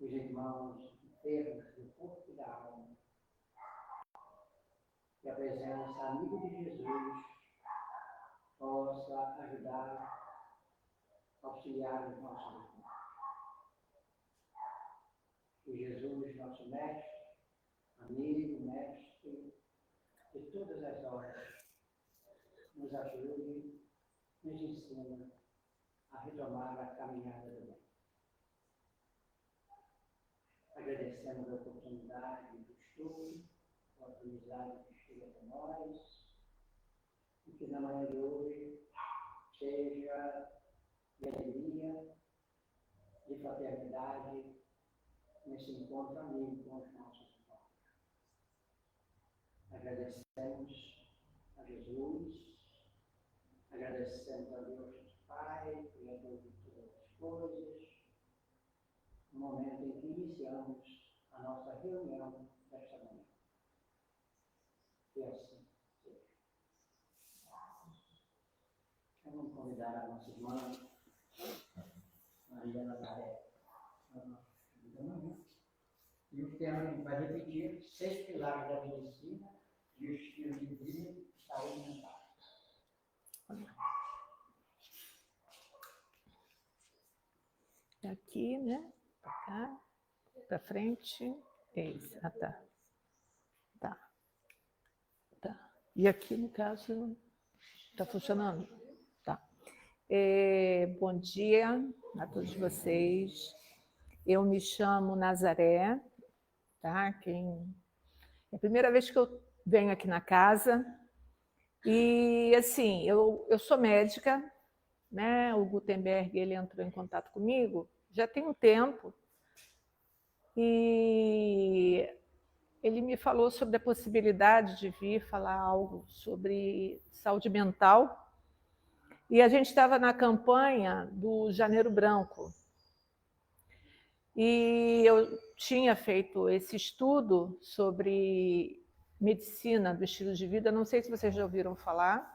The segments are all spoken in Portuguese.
os irmãos enfermos do corpo e da alma, que a presença amiga de Jesus possa ajudar, auxiliar os nossos irmãos. Que Jesus, nosso mestre, amigo, mestre de todas as horas, nos ajude, nos ensina a retomar a caminhada do bem. Agradecemos a oportunidade do estudo, a oportunidade que chega para nós, e que na manhã de hoje seja de alegria, de fraternidade, nesse encontro amigo com os nossos irmãos. Agradecemos a Jesus, agradecemos a Deus Pai, Criador de todas as coisas, no momento em que iniciamos a nossa reunião desta manhã. E assim seja. Vamos convidar a nossa irmã, Maria Nazaré, a nossa da manhã. E o tema a gente vai repetir: 6 pilares da medicina e o estilo de vida e saúde mental. Aqui, né? Para cá, para frente. Isso. Ah, tá. Tá. E aqui, no caso, está funcionando? Tá. Bom dia a todos vocês. Eu me chamo Nazaré, tá? É a primeira vez que eu venho aqui na casa. E, assim, eu sou médica, né? O Gutenberg, ele entrou em contato comigo já tem um tempo, e ele me falou sobre a possibilidade de vir falar algo sobre saúde mental, e a gente estava na campanha do Janeiro Branco, e eu tinha feito esse estudo sobre medicina do estilo de vida, não sei se vocês já ouviram falar,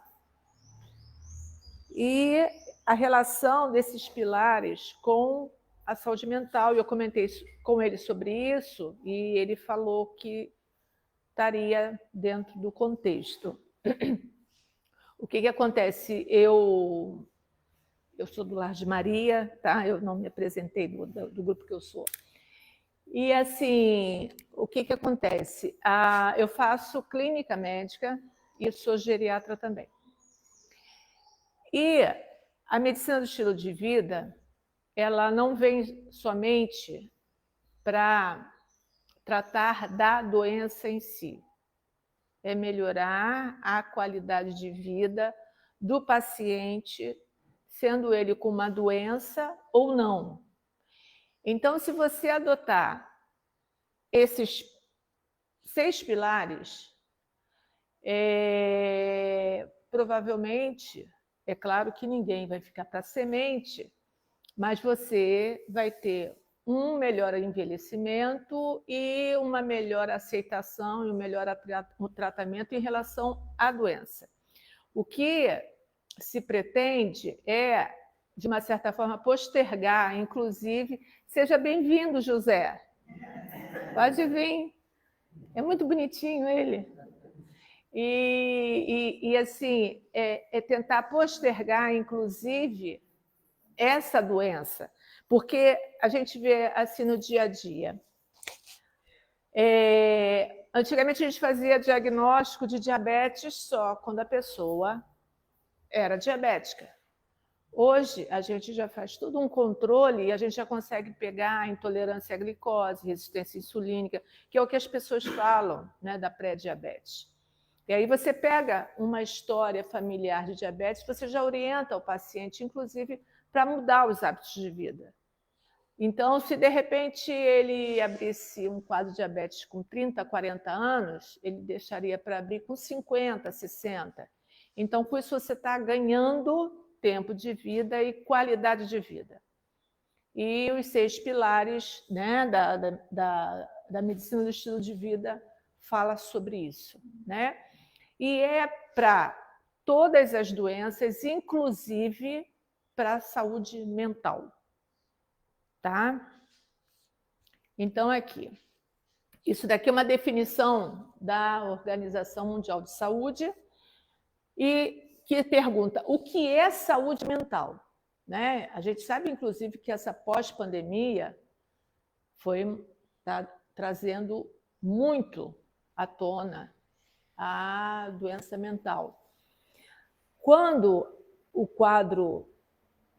e a relação desses pilares com a saúde mental. Eu comentei com ele sobre isso e ele falou que estaria dentro do contexto. O que acontece? Eu sou do Lar de Maria, tá? Eu não me apresentei do grupo que eu sou. E, assim, o que acontece? Eu faço clínica médica e sou geriatra também. E a medicina do estilo de vida, ela não vem somente para tratar da doença em si, é melhorar a qualidade de vida do paciente, sendo ele com uma doença ou não. Então, se você adotar esses 6 pilares, provavelmente, é claro que ninguém vai ficar para semente, mas você vai ter um melhor envelhecimento e uma melhor aceitação e um melhor tratamento em relação à doença. O que se pretende é, de uma certa forma, postergar, inclusive. Seja bem-vindo, José. Pode vir. É muito bonitinho ele. E assim, tentar postergar, inclusive, essa doença, porque a gente vê assim no dia a dia. Antigamente a gente fazia diagnóstico de diabetes só quando a pessoa era diabética. Hoje a gente já faz todo um controle e a gente já consegue pegar a intolerância à glicose, resistência insulínica, que é o que as pessoas falam, né, da pré-diabetes. E aí você pega uma história familiar de diabetes, você já orienta o paciente, inclusive, para mudar os hábitos de vida. Então, se de repente ele abrisse um quadro de diabetes com 30, 40 anos, ele deixaria para abrir com 50, 60. Então, com isso você está ganhando tempo de vida e qualidade de vida. E os 6 pilares, né, da medicina do estilo de vida fala sobre isso, né? E é para todas as doenças, inclusive para a saúde mental, tá? Então, aqui, isso daqui é uma definição da Organização Mundial de Saúde e que pergunta o que é saúde mental, né? A gente sabe, inclusive, que essa pós-pandemia está trazendo muito à tona a doença mental. Quando o quadro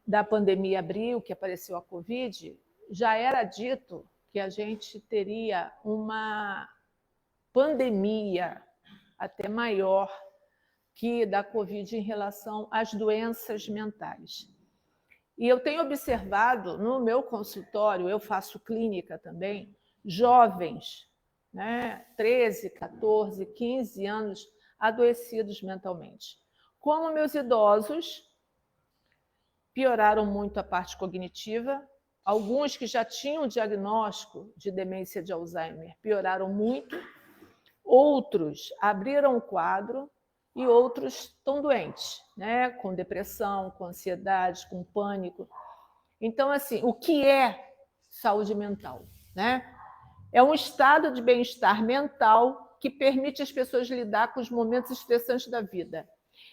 da pandemia abriu, que apareceu a Covid, já era dito que a gente teria uma pandemia até maior que da Covid em relação às doenças mentais. E eu tenho observado no meu consultório, eu faço clínica também, jovens, né, 13, 14, 15 anos, adoecidos mentalmente. Como meus idosos pioraram muito a parte cognitiva, alguns que já tinham diagnóstico de demência de Alzheimer pioraram muito, outros abriram o quadro e outros estão doentes, né? Com depressão, com ansiedade, com pânico. Então, assim, o que é saúde mental, né? É um estado de bem-estar mental que permite às pessoas lidar com os momentos estressantes da vida.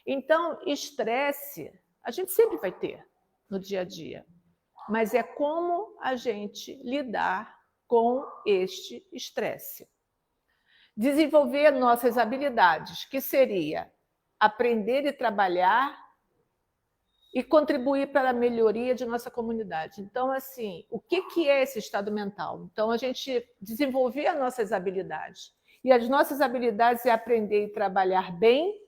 Então, estresse a gente sempre vai ter no dia a dia, mas é como a gente lidar com este estresse. Desenvolver nossas habilidades, que seria aprender e trabalhar e contribuir para a melhoria de nossa comunidade. Então, assim, o que é esse estado mental? Então, a gente desenvolver as nossas habilidades. E as nossas habilidades é aprender e trabalhar bem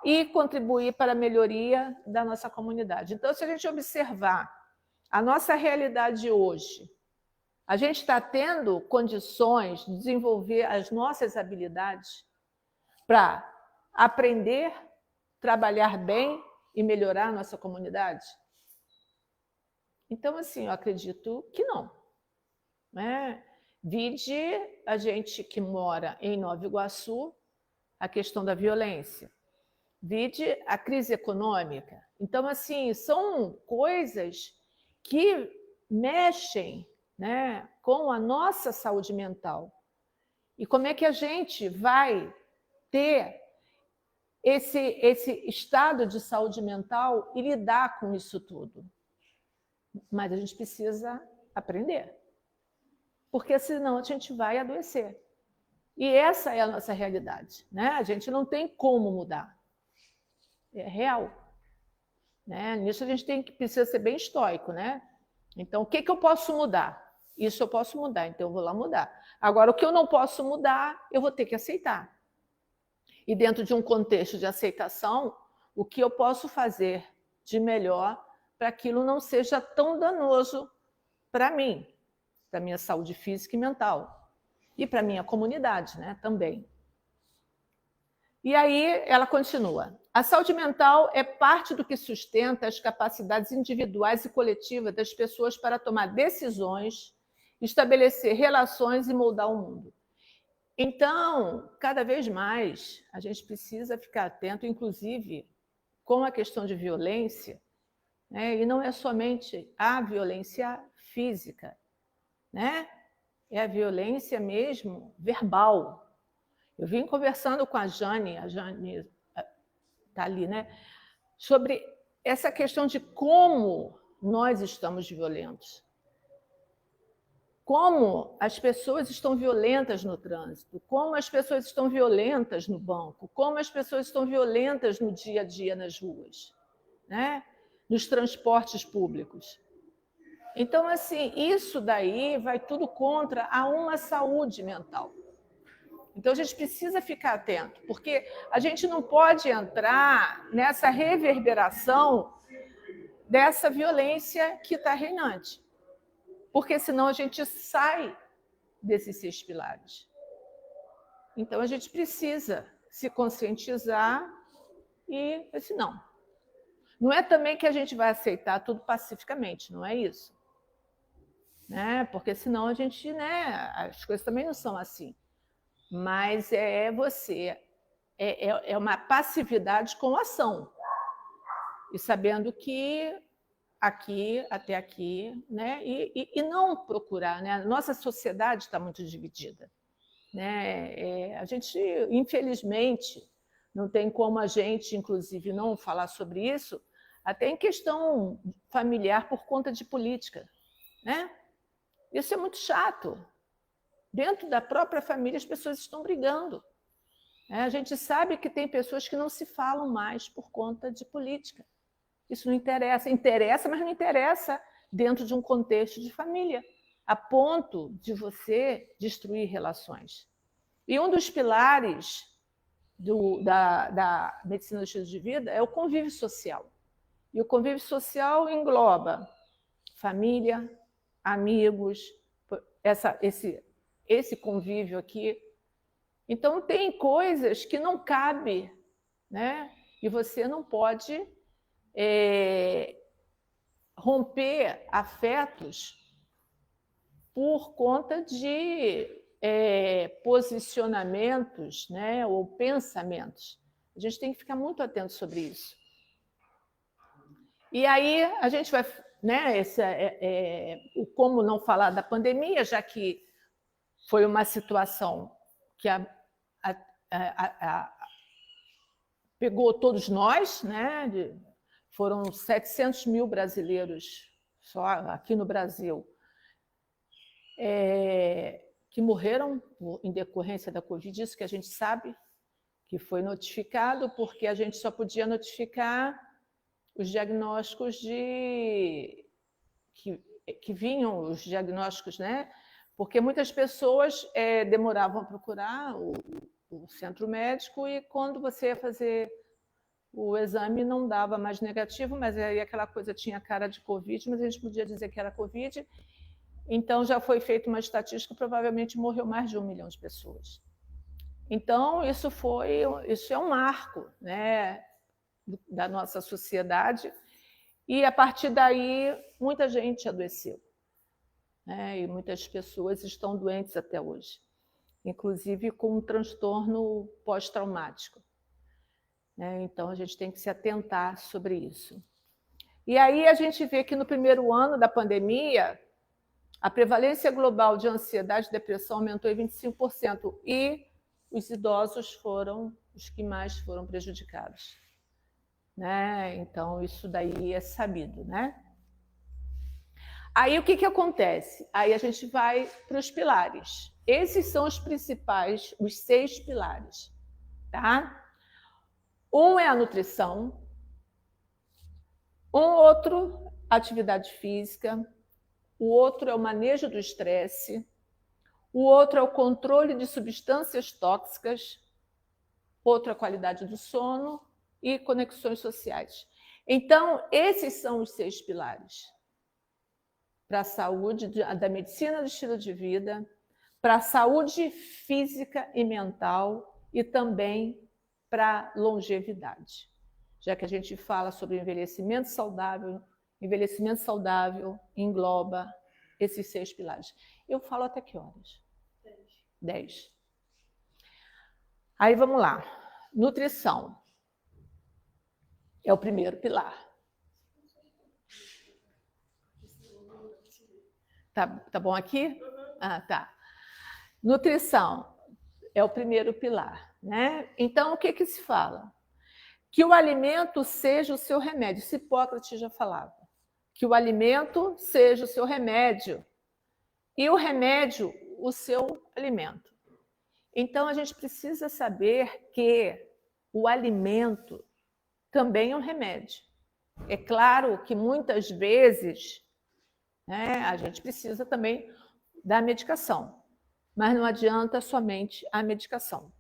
e contribuir para a melhoria da nossa comunidade. Então, se a gente observar a nossa realidade hoje, a gente está tendo condições de desenvolver as nossas habilidades para aprender, trabalhar bem e melhorar a nossa comunidade? Então, assim, eu acredito que não. Né? Vide a gente que mora em Nova Iguaçu, a questão da violência. Vide a crise econômica. Então, assim, são coisas que mexem, né, com a nossa saúde mental. E como é que a gente vai ter esse estado de saúde mental e lidar com isso tudo? Mas a gente precisa aprender, porque senão a gente vai adoecer. E essa é a nossa realidade, né? A gente não tem como mudar. É real. Né? Nisso a gente precisa ser bem estoico, né? Então, o que eu posso mudar? Isso eu posso mudar, então eu vou lá mudar. Agora, o que eu não posso mudar, eu vou ter que aceitar. E dentro de um contexto de aceitação, o que eu posso fazer de melhor para aquilo não seja tão danoso para mim, para a minha saúde física e mental, e para a minha comunidade, né, também. E aí ela continua. A saúde mental é parte do que sustenta as capacidades individuais e coletivas das pessoas para tomar decisões, estabelecer relações e moldar o mundo. Então, cada vez mais, a gente precisa ficar atento, inclusive, com a questão de violência, né? E não é somente a violência física, né? É a violência mesmo verbal. Eu vim conversando com a Jane está ali, né? Sobre essa questão de como nós estamos violentos. Como as pessoas estão violentas no trânsito, como as pessoas estão violentas no banco, como as pessoas estão violentas no dia a dia nas ruas, né? Nos transportes públicos. Então, assim, isso daí vai tudo contra a uma saúde mental. Então, a gente precisa ficar atento, porque a gente não pode entrar nessa reverberação dessa violência que está reinante, porque senão a gente sai desses 6 pilares. Então, a gente precisa se conscientizar e assim, não é também que a gente vai aceitar tudo pacificamente, não é isso. Né? Porque senão a gente, né, as coisas também não são assim. Mas é uma passividade com ação. E sabendo que aqui, até aqui, né? E não procurar, né? A nossa sociedade está muito dividida, né? A gente, infelizmente, não tem como a gente, inclusive, não falar sobre isso, até em questão familiar por conta de política, né? Isso é muito chato. Dentro da própria família, as pessoas estão brigando. A gente sabe que tem pessoas que não se falam mais por conta de política. Isso não interessa. Interessa, mas não interessa dentro de um contexto de família, a ponto de você destruir relações. E um dos pilares da medicina do estilo de vida é o convívio social. E o convívio social engloba família, amigos, esse convívio aqui. Então, tem coisas que não cabem, né? E você não pode romper afetos por conta de posicionamentos, né? Ou pensamentos. A gente tem que ficar muito atento sobre isso. E aí a gente vai, né? O como não falar da pandemia, já que foi uma situação que pegou todos nós, né? Foram 700 mil brasileiros só aqui no Brasil que morreram em decorrência da Covid, isso que a gente sabe, que foi notificado, porque a gente só podia notificar os diagnósticos que vinham, os diagnósticos, né? Porque muitas pessoas demoravam a procurar o centro médico e quando você ia fazer o exame não dava mais negativo, mas aí aquela coisa tinha cara de Covid, mas a gente podia dizer que era Covid. Então já foi feita uma estatística, provavelmente morreu mais de 1 milhão de pessoas. Então isso é um marco, né, da nossa sociedade, e a partir daí muita gente adoeceu, né, e muitas pessoas estão doentes até hoje, inclusive com um transtorno pós-traumático. Então, a gente tem que se atentar sobre isso. E aí a gente vê que no primeiro ano da pandemia, a prevalência global de ansiedade e depressão aumentou em 25%, e os idosos foram os que mais foram prejudicados. Né? Então, isso daí é sabido. Né? Aí, o que acontece? Aí a gente vai para os pilares. Esses são os principais, os 6 pilares. Tá? Um é a nutrição, um outro, atividade física, o outro é o manejo do estresse, o outro é o controle de substâncias tóxicas, outro é a qualidade do sono e conexões sociais. Então, esses são os 6 pilares para a saúde da medicina do estilo de vida, para a saúde física e mental e também para a longevidade. Já que a gente fala sobre envelhecimento saudável engloba esses 6 pilares. Eu falo até que horas? 10. Aí vamos lá. Nutrição é o primeiro pilar. Tá bom aqui? Ah, tá. Nutrição é o primeiro pilar. Né? Então, o que se fala? Que o alimento seja o seu remédio. Isso Hipócrates já falava. Que o alimento seja o seu remédio e o remédio o seu alimento. Então, a gente precisa saber que o alimento também é um remédio. É claro que muitas vezes, né, a gente precisa também da medicação, mas não adianta somente a medicação.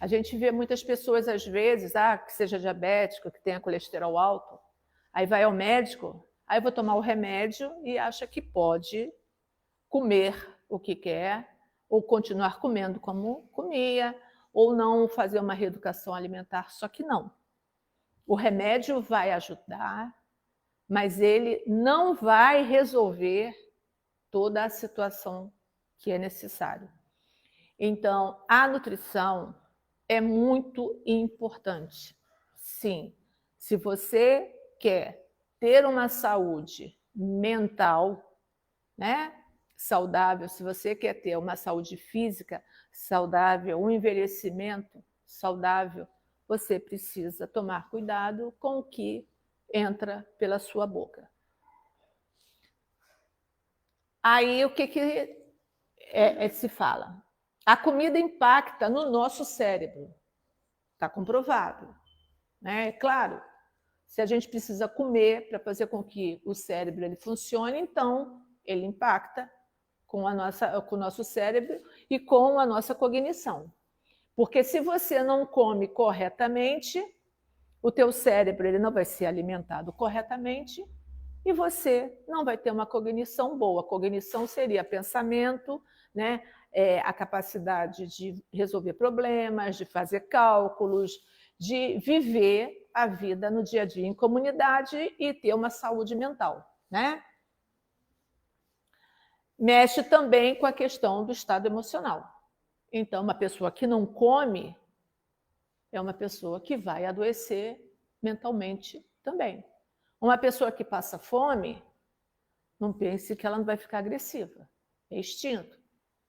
A gente vê muitas pessoas, às vezes, que seja diabético, que tenha colesterol alto, aí vai ao médico, aí vou tomar o remédio e acha que pode comer o que quer, ou continuar comendo como comia, ou não fazer uma reeducação alimentar, só que não. O remédio vai ajudar, mas ele não vai resolver toda a situação que é necessária. Então, a nutrição é muito importante. Sim, se você quer ter uma saúde mental, né, saudável, se você quer ter uma saúde física saudável, um envelhecimento saudável, você precisa tomar cuidado com o que entra pela sua boca. Aí o que se fala? A comida impacta no nosso cérebro, está comprovado, né? É claro, se a gente precisa comer para fazer com que o cérebro ele funcione, então ele impacta com o nosso cérebro e com a nossa cognição. Porque se você não come corretamente, o teu cérebro ele não vai ser alimentado corretamente e você não vai ter uma cognição boa. Cognição seria pensamento, né? A capacidade de resolver problemas, de fazer cálculos, de viver a vida no dia a dia em comunidade e ter uma saúde mental, né? Mexe também com a questão do estado emocional. Então, uma pessoa que não come é uma pessoa que vai adoecer mentalmente também. Uma pessoa que passa fome, não pense que ela não vai ficar agressiva. É instinto,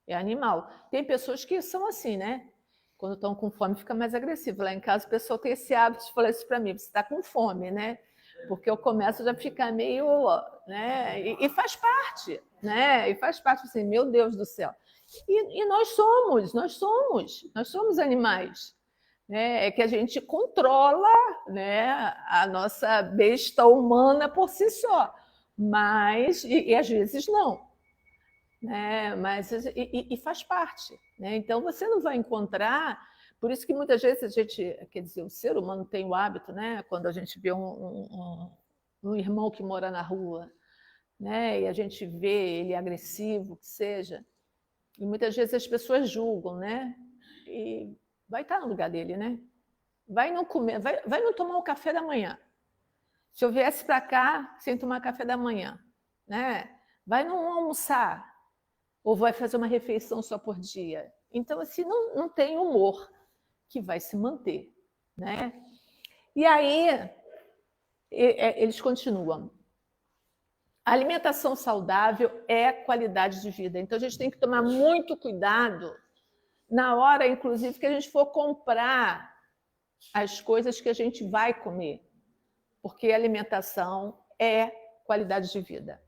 é animal. Tem pessoas que são assim, né? Quando estão com fome, fica mais agressivo. Lá em casa, o pessoal tem esse hábito de falar isso para mim: você está com fome, né? Porque eu começo já a ficar meio, né? E faz parte, né? E faz parte assim, meu Deus do céu. E nós somos animais, né? É que a gente controla, né, a nossa besta humana por si só, mas e às vezes não, né? Mas e faz parte, né? Então você não vai encontrar. Por isso que muitas vezes a gente, quer dizer, o ser humano tem o hábito, né? Quando a gente vê um irmão que mora na rua, né? E a gente vê ele agressivo, que seja, e muitas vezes as pessoas julgam, né? E vai estar no lugar dele, né? Vai não comer, vai não tomar o café da manhã. Se eu viesse para cá sem tomar café da manhã, né? Vai não almoçar, ou vai fazer uma refeição só por dia. Então, assim, não tem humor que vai se manter, né? E aí, eles continuam. A alimentação saudável é qualidade de vida. Então, a gente tem que tomar muito cuidado na hora, inclusive, que a gente for comprar as coisas que a gente vai comer, porque alimentação é qualidade de vida.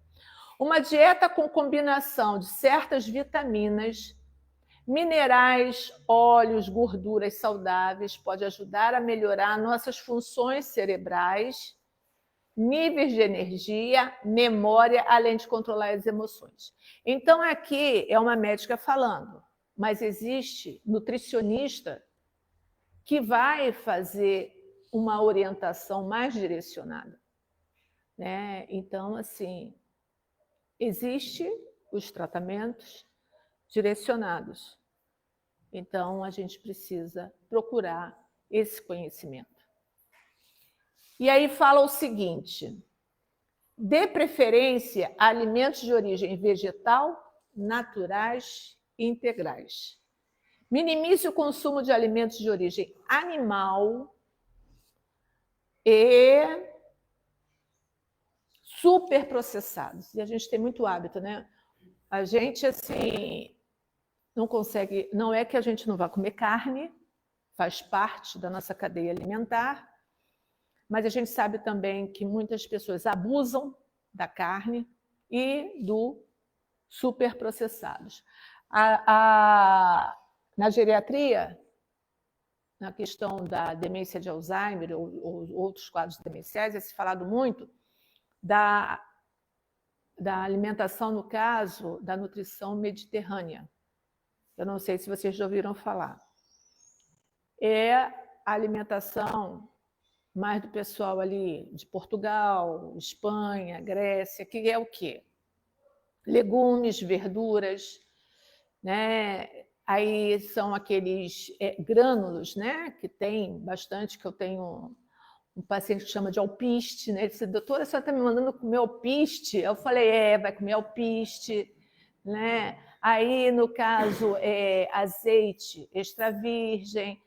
Uma dieta com combinação de certas vitaminas, minerais, óleos, gorduras saudáveis pode ajudar a melhorar nossas funções cerebrais, níveis de energia, memória, além de controlar as emoções. Então, aqui é uma médica falando, mas existe nutricionista que vai fazer uma orientação mais direcionada, né? Então, assim, existem os tratamentos direcionados. Então, a gente precisa procurar esse conhecimento. E aí fala o seguinte: dê preferência a alimentos de origem vegetal, naturais e integrais. Minimize o consumo de alimentos de origem animal e superprocessados. E a gente tem muito hábito, né? A gente, assim, não consegue... Não é que a gente não vá comer carne, faz parte da nossa cadeia alimentar, mas a gente sabe também que muitas pessoas abusam da carne e do superprocessados. Na geriatria, na questão da demência de Alzheimer ou outros quadros demenciais, é se falado muito da alimentação, no caso, da nutrição mediterrânea. Eu não sei se vocês já ouviram falar. É a alimentação mais do pessoal ali de Portugal, Espanha, Grécia, que é o quê? Legumes, verduras, né? Aí são aqueles grânulos, né? Que tem bastante, que eu tenho um paciente que chama de alpiste, né? Ele disse: doutora, a senhora está me mandando comer alpiste? Eu falei: vai comer alpiste, né? Aí, no caso, azeite extra virgem,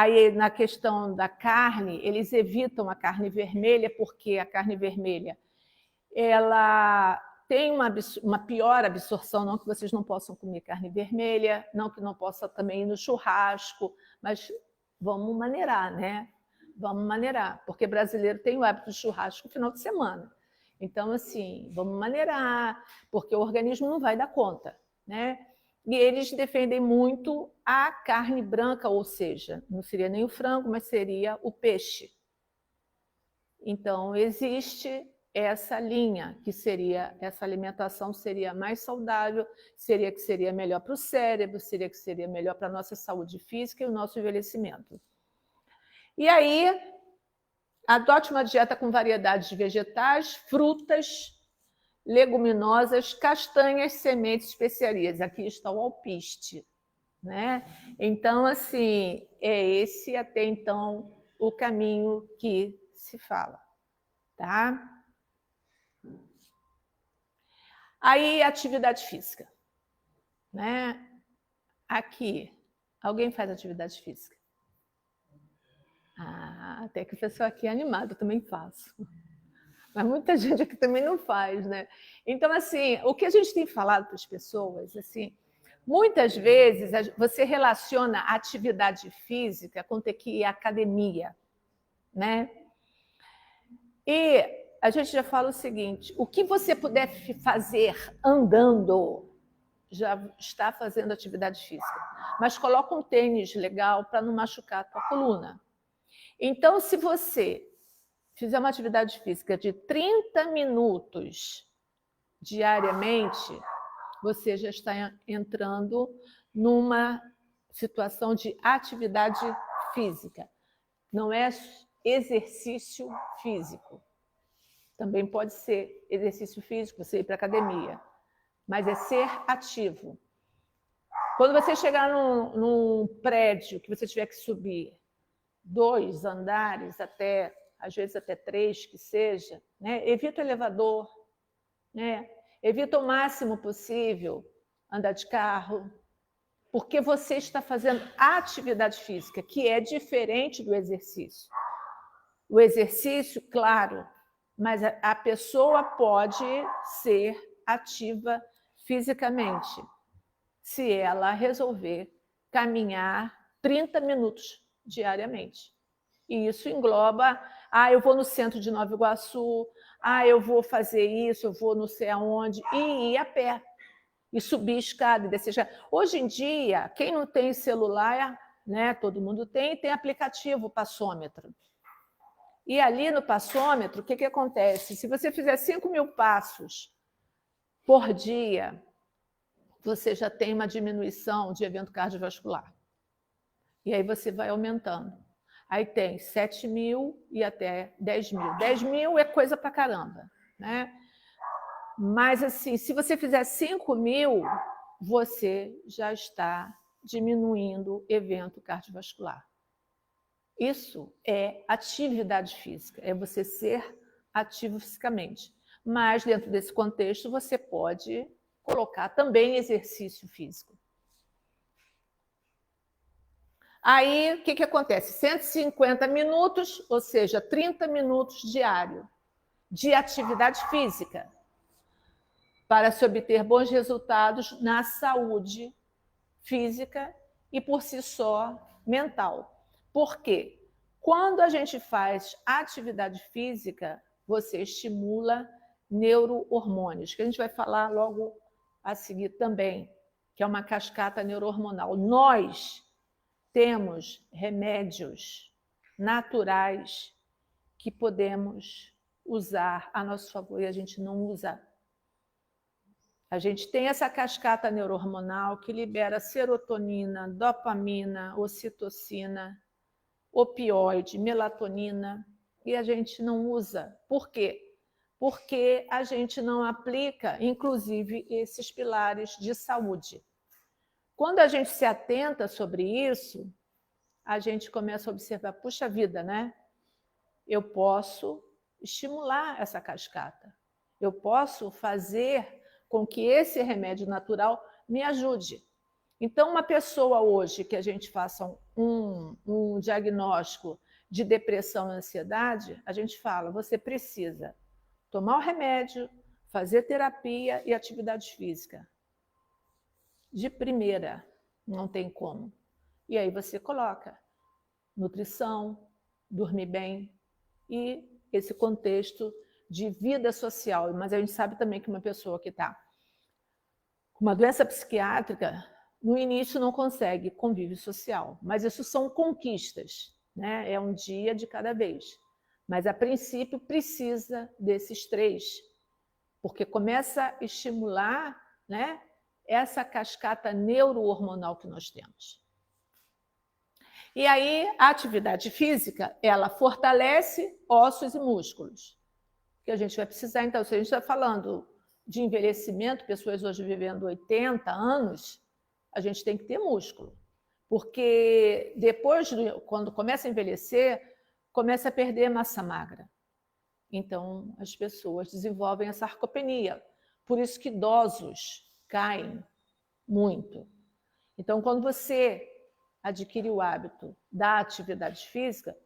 Aí, na questão da carne, eles evitam a carne vermelha, porque a carne vermelha ela tem uma pior absorção, não que vocês não possam comer carne vermelha, não que não possa também ir no churrasco, mas vamos maneirar, né? Vamos maneirar, porque brasileiro tem o hábito de churrasco no final de semana. Então, assim, vamos maneirar, porque o organismo não vai dar conta, né? E eles defendem muito a carne branca, ou seja, não seria nem o frango, mas seria o peixe. Então, existe essa linha, que seria, essa alimentação seria mais saudável, seria que seria melhor para o cérebro, seria que seria melhor para a nossa saúde física e o nosso envelhecimento. E aí, adote uma dieta com variedades de vegetais, frutas, leguminosas, castanhas, sementes, especiarias. Aqui está o alpiste, né? Então, assim, é esse até então o caminho que se fala, tá? Aí, atividade física, né? Aqui, alguém faz atividade física? Ah, até que o pessoal aqui é animado, eu também faço. Mas muita gente aqui também não faz, né? Então, assim, o que a gente tem falado para as pessoas, assim, muitas vezes você relaciona a atividade física com ter que ir à academia, né? E a gente já fala o seguinte: o que você puder fazer andando, já está fazendo atividade física. Mas coloca um tênis legal para não machucar a tua coluna. Então, se você fizer uma atividade física de 30 minutos diariamente, você já está entrando numa situação de atividade física. Não é exercício físico. Também pode ser exercício físico, você ir para a academia, mas é ser ativo. Quando você chegar num prédio que você tiver que subir 2 andares, até às vezes até 3 que seja, né? Evita o elevador, né? Evita o máximo possível andar de carro, porque você está fazendo atividade física, que é diferente do exercício. O exercício, claro, mas a pessoa pode ser ativa fisicamente, se ela resolver caminhar 30 minutos diariamente. E isso engloba, eu vou no centro de Nova Iguaçu, eu vou fazer isso, eu vou não sei aonde, e ir a pé, e subir escada, e descer escada. Hoje em dia, quem não tem celular, né, todo mundo tem aplicativo passômetro. E ali no passômetro, o que acontece? Se você fizer 5.000 passos por dia, você já tem uma diminuição de evento cardiovascular. E aí você vai aumentando. Aí tem 7.000 e até 10.000. 10.000 é coisa pra caramba, né? Mas, assim, se você fizer 5.000, você já está diminuindo evento cardiovascular. Isso é atividade física, é você ser ativo fisicamente. Mas, dentro desse contexto, você pode colocar também exercício físico. Aí, o que acontece? 150 minutos, ou seja, 30 minutos diário de atividade física para se obter bons resultados na saúde física e, por si só, mental. Por quê? Quando a gente faz atividade física, você estimula neurohormônios, que a gente vai falar logo a seguir também, que é uma cascata neurohormonal. Nós temos remédios naturais que podemos usar a nosso favor e a gente não usa. A gente tem essa cascata neurohormonal que libera serotonina, dopamina, ocitocina, opioide, melatonina, e a gente não usa. Por quê? Porque a gente não aplica, inclusive, esses pilares de saúde. Quando a gente se atenta sobre isso, a gente começa a observar, puxa vida, né? Eu posso estimular essa cascata. Eu posso fazer com que esse remédio natural me ajude. Então, uma pessoa hoje que a gente faça um diagnóstico de depressão e ansiedade, a gente fala, você precisa tomar o remédio, fazer terapia e atividade física. De primeira, não tem como. E aí você coloca nutrição, dormir bem e esse contexto de vida social. Mas a gente sabe também que uma pessoa que está com uma doença psiquiátrica, no início não consegue convívio social. Mas isso são conquistas, né? É um dia de cada vez. Mas, a princípio, precisa desses 3, porque começa a estimular, né, essa cascata neurohormonal que nós temos. E aí, a atividade física, ela fortalece ossos e músculos, que a gente vai precisar. Então, se a gente está falando de envelhecimento, pessoas hoje vivendo 80 anos, a gente tem que ter músculo, porque depois, quando começa a envelhecer, começa a perder massa magra. Então, as pessoas desenvolvem a sarcopenia. Por isso que idosos caem muito. Então, quando você adquire o hábito da atividade física,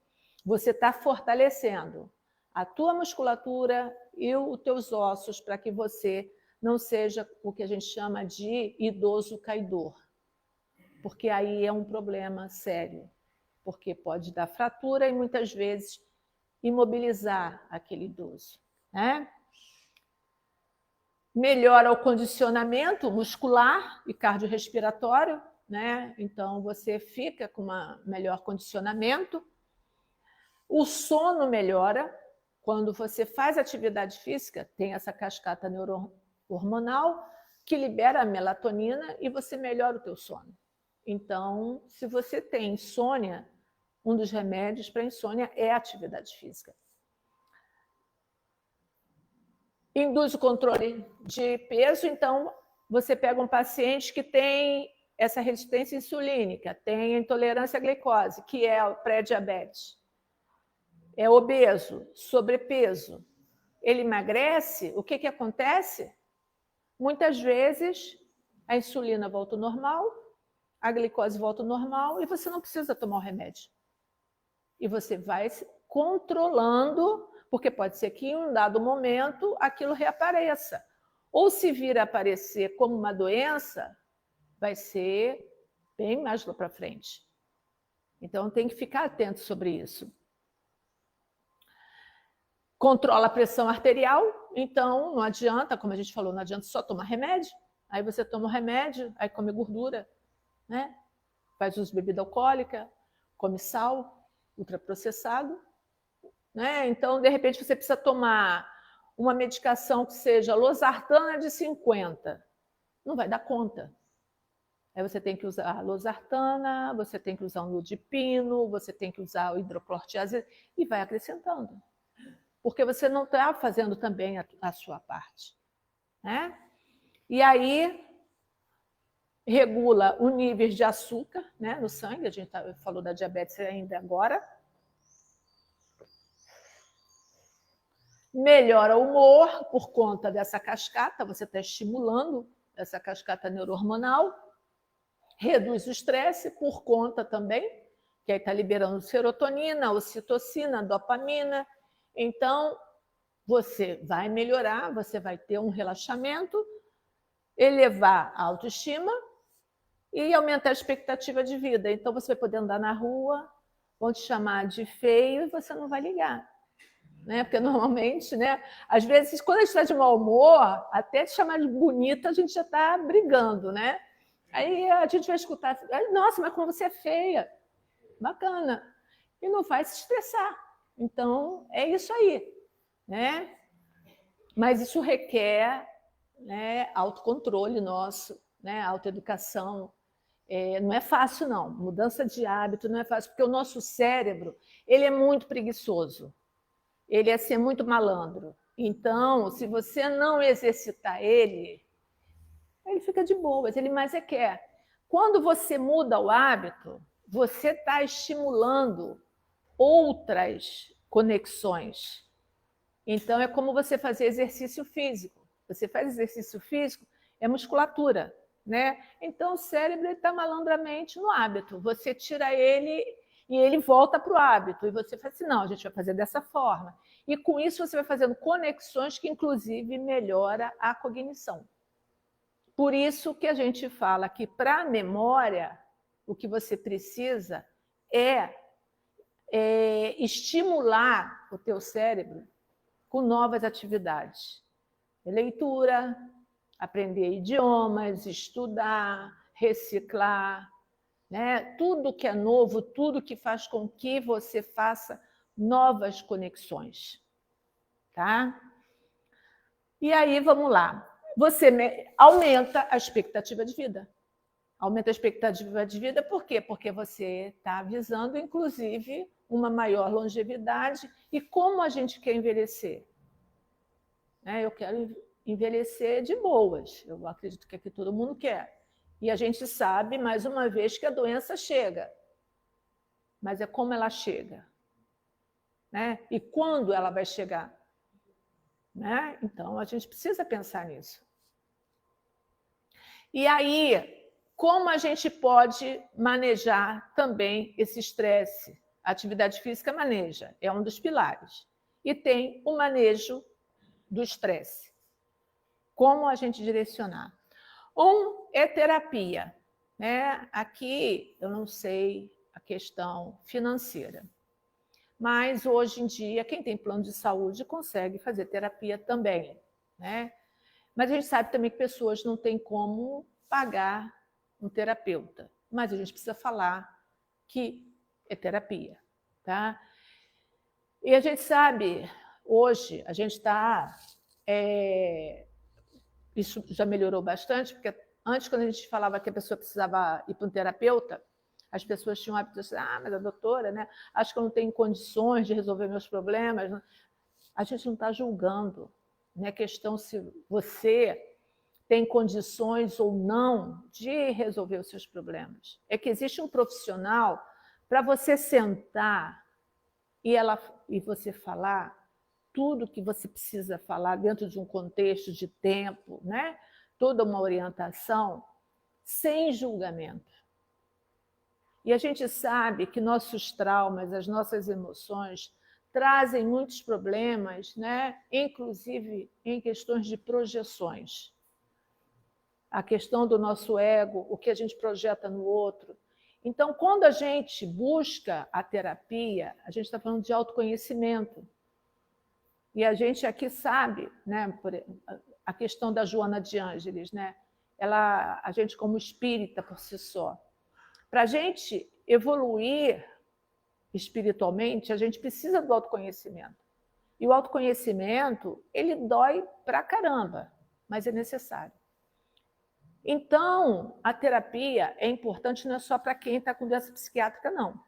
você está fortalecendo a tua musculatura e os teus ossos para que você não seja o que a gente chama de idoso caidor. Porque aí é um problema sério. Porque pode dar fratura e, muitas vezes, imobilizar aquele idoso, né? Melhora o condicionamento muscular e cardiorrespiratório, né? Então, você fica com um melhor condicionamento. O sono melhora. Quando você faz atividade física, tem essa cascata neurohormonal que libera a melatonina e você melhora o teu sono. Então, se você tem insônia, um dos remédios para insônia é a atividade física. Induz o controle de peso, então você pega um paciente que tem essa resistência insulínica, tem a intolerância à glicose, que é o pré-diabetes, é obeso, sobrepeso. Ele emagrece, o que acontece? Muitas vezes a insulina volta ao normal, a glicose volta ao normal e você não precisa tomar o remédio. E você vai controlando, porque pode ser que em um dado momento aquilo reapareça. Ou se vir a aparecer como uma doença, vai ser bem mais lá para frente. Então tem que ficar atento sobre isso. Controla a pressão arterial, então não adianta, como a gente falou, não adianta só tomar remédio. Aí você toma o remédio, aí come gordura, né? Faz uso de bebida alcoólica, come sal, ultraprocessado, né? Então, de repente, você precisa tomar uma medicação que seja losartana de 50. Não vai dar conta. Aí você tem que usar a losartana, você tem que usar um ludipino, você tem que usar o hidroclorotiazida e vai acrescentando. Porque você não está fazendo também a sua parte, né? E aí regula o nível de açúcar, né, no sangue. A gente falou da diabetes ainda agora. Melhora o humor por conta dessa cascata, você está estimulando essa cascata neurohormonal. Reduz o estresse por conta também, que aí está liberando serotonina, ocitocina, dopamina. Então, você vai melhorar, você vai ter um relaxamento, elevar a autoestima e aumentar a expectativa de vida. Então, você vai poder andar na rua, vão te chamar de feio e você não vai ligar. Né? Porque, normalmente, né, às vezes, quando a gente está de mau humor, até te chamar de bonita, a gente já está brigando, né? Aí a gente vai escutar, nossa, mas como você é feia. Bacana. E não vai se estressar. Então, é isso aí. Né? Mas isso requer, né, autocontrole nosso, né, autoeducação. Não é fácil, não. Mudança de hábito não é fácil, porque o nosso cérebro ele é muito preguiçoso. Ele é assim, muito malandro. Então, se você não exercitar ele fica de boas, ele mais quer. Quando você muda o hábito, você está estimulando outras conexões. Então, é como você fazer exercício físico. Você faz exercício físico, é musculatura. né? Então, o cérebro está malandramente no hábito. Você tira ele e ele volta para o hábito. E você fala assim, não, a gente vai fazer dessa forma. E com isso você vai fazendo conexões que, inclusive, melhora a cognição. Por isso que a gente fala que, para a memória, o que você precisa é estimular o teu cérebro com novas atividades. Leitura, aprender idiomas, estudar, reciclar, né? Tudo que é novo, tudo que faz com que você faça novas conexões. Tá? E aí, vamos lá. Você aumenta a expectativa de vida. Aumenta a expectativa de vida por quê? Porque você está visando, inclusive, uma maior longevidade. E como a gente quer envelhecer? Eu quero envelhecer de boas. Eu acredito que aqui todo mundo quer. E a gente sabe, mais uma vez, que a doença chega. Mas é como ela chega. Né? E quando ela vai chegar? Né? Então, a gente precisa pensar nisso. E aí, como a gente pode manejar também esse estresse? A atividade física maneja, é um dos pilares. E tem o manejo do estresse. Como a gente direcionar? Um é terapia. Né? Aqui, eu não sei a questão financeira. Mas, hoje em dia, quem tem plano de saúde consegue fazer terapia também. Né? Mas a gente sabe também que pessoas não têm como pagar um terapeuta. Mas a gente precisa falar que é terapia. Tá? E a gente sabe, hoje, a gente está... Isso já melhorou bastante, porque antes, quando a gente falava que a pessoa precisava ir para um terapeuta, as pessoas tinham o hábito de dizer, mas a doutora, né, acho que eu não tenho condições de resolver meus problemas. A gente não está julgando. Não é questão se você tem condições ou não de resolver os seus problemas. É que existe um profissional para você sentar e você falar tudo que você precisa falar dentro de um contexto de tempo, né? Toda uma orientação, sem julgamento. E a gente sabe que nossos traumas, as nossas emoções, trazem muitos problemas, né? Inclusive em questões de projeções. A questão do nosso ego, o que a gente projeta no outro. Então, quando a gente busca a terapia, a gente está falando de autoconhecimento. E a gente aqui sabe, né, a questão da Joana de Ângeles, né? A gente, como espírita por si só, para a gente evoluir espiritualmente, a gente precisa do autoconhecimento. E o autoconhecimento, ele dói pra caramba, mas é necessário. Então, a terapia é importante não é só para quem está com doença psiquiátrica, não.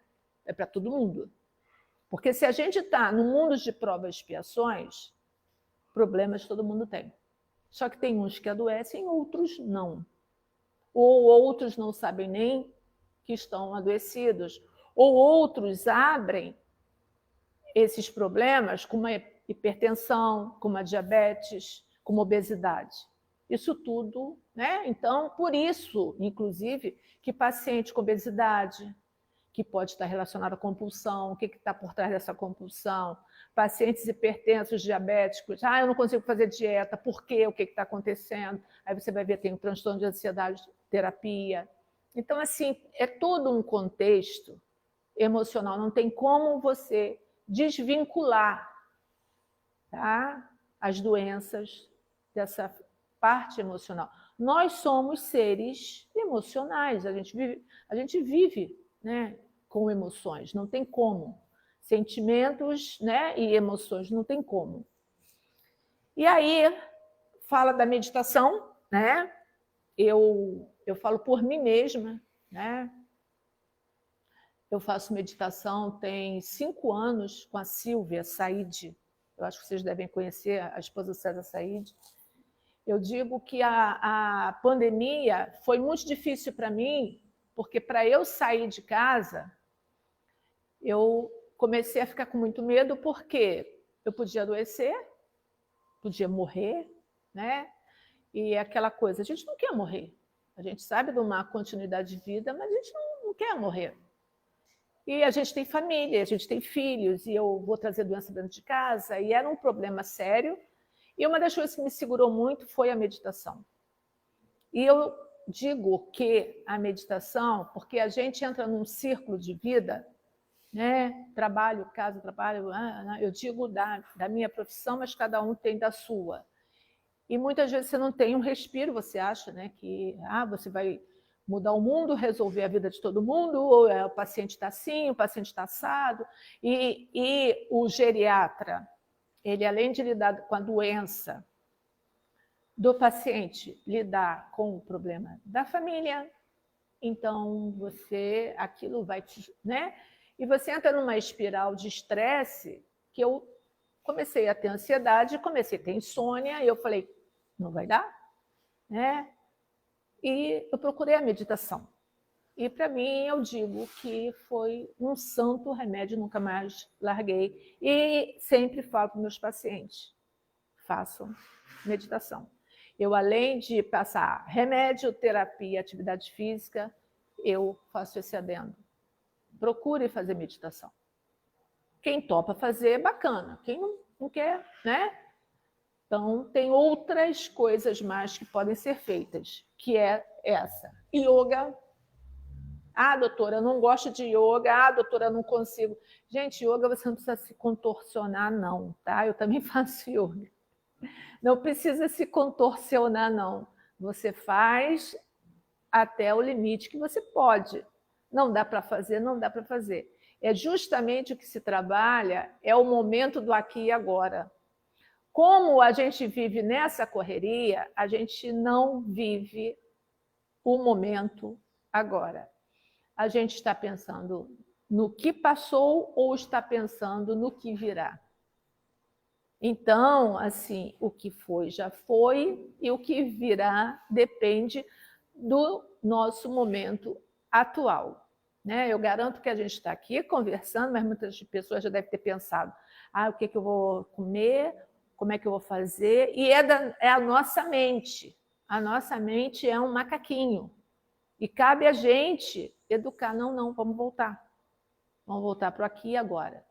É para todo mundo. Porque se a gente está no mundo de provas e expiações, problemas todo mundo tem. Só que tem uns que adoecem, outros não. Ou outros não sabem nem que estão adoecidos. Ou outros abrem esses problemas com uma hipertensão, com uma diabetes, com uma obesidade. Isso tudo, né? Então, por isso, inclusive, que paciente com obesidade, que pode estar relacionado à compulsão, o que está por trás dessa compulsão, pacientes hipertensos, diabéticos, eu não consigo fazer dieta, por quê? O que está acontecendo? Aí você vai ver, tem um transtorno de ansiedade, terapia. Então, assim, é todo um contexto emocional, não tem como você desvincular, tá, as doenças dessa parte emocional. Nós somos seres emocionais, a gente vive, né, com emoções, não tem como. Sentimentos, né, e emoções, não tem como. E aí, fala da meditação, né? Eu falo por mim mesma, né? Eu faço meditação tem 5 anos com a Silvia Said. Eu acho que vocês devem conhecer a esposa do César Said. Eu digo que a pandemia foi muito difícil para mim, porque para eu sair de casa, eu comecei a ficar com muito medo, porque eu podia adoecer, podia morrer, né? E aquela coisa, a gente não quer morrer. A gente sabe de uma continuidade de vida, mas a gente não quer morrer. E a gente tem família, a gente tem filhos, e eu vou trazer doença dentro de casa, e era um problema sério. E uma das coisas que me segurou muito foi a meditação. E eu digo que a meditação, porque a gente entra num círculo de vida, né? Trabalho, casa, trabalho, eu digo da minha profissão, mas cada um tem da sua. E muitas vezes você não tem um respiro, você acha, né, que você vai mudar o mundo, resolver a vida de todo mundo, ou o paciente está assim, o paciente está assado. E o geriatra, ele além de lidar com a doença do paciente, lidar com o problema da família, então aquilo vai te, né? E você entra numa espiral de estresse que eu comecei a ter ansiedade, comecei a ter insônia, e eu falei, não vai dar, né? E eu procurei a meditação. E para mim, eu digo que foi um santo remédio, nunca mais larguei. E sempre falo para os meus pacientes, façam meditação. Eu, além de passar remédio, terapia, atividade física, eu faço esse adendo. Procure fazer meditação. Quem topa fazer, bacana. Quem não quer, né? Então, tem outras coisas mais que podem ser feitas, que é essa. Yoga. Doutora, eu não gosto de yoga. Doutora, eu não consigo. Gente, yoga você não precisa se contorcionar, não, tá? Eu também faço yoga. Não precisa se contorcionar, não. Você faz até o limite que você pode. Não dá para fazer, não dá para fazer. É justamente o que se trabalha, é o momento do aqui e agora. Como a gente vive nessa correria, a gente não vive o momento agora. A gente está pensando no que passou ou está pensando no que virá. Então, assim, o que foi já foi e o que virá depende do nosso momento atual. Né? Eu garanto que a gente está aqui conversando, mas muitas pessoas já devem ter pensado: o que eu vou comer, como é que eu vou fazer? E é a nossa mente. A nossa mente é um macaquinho. E cabe a gente educar. Não, vamos voltar. Vamos voltar para o aqui e agora.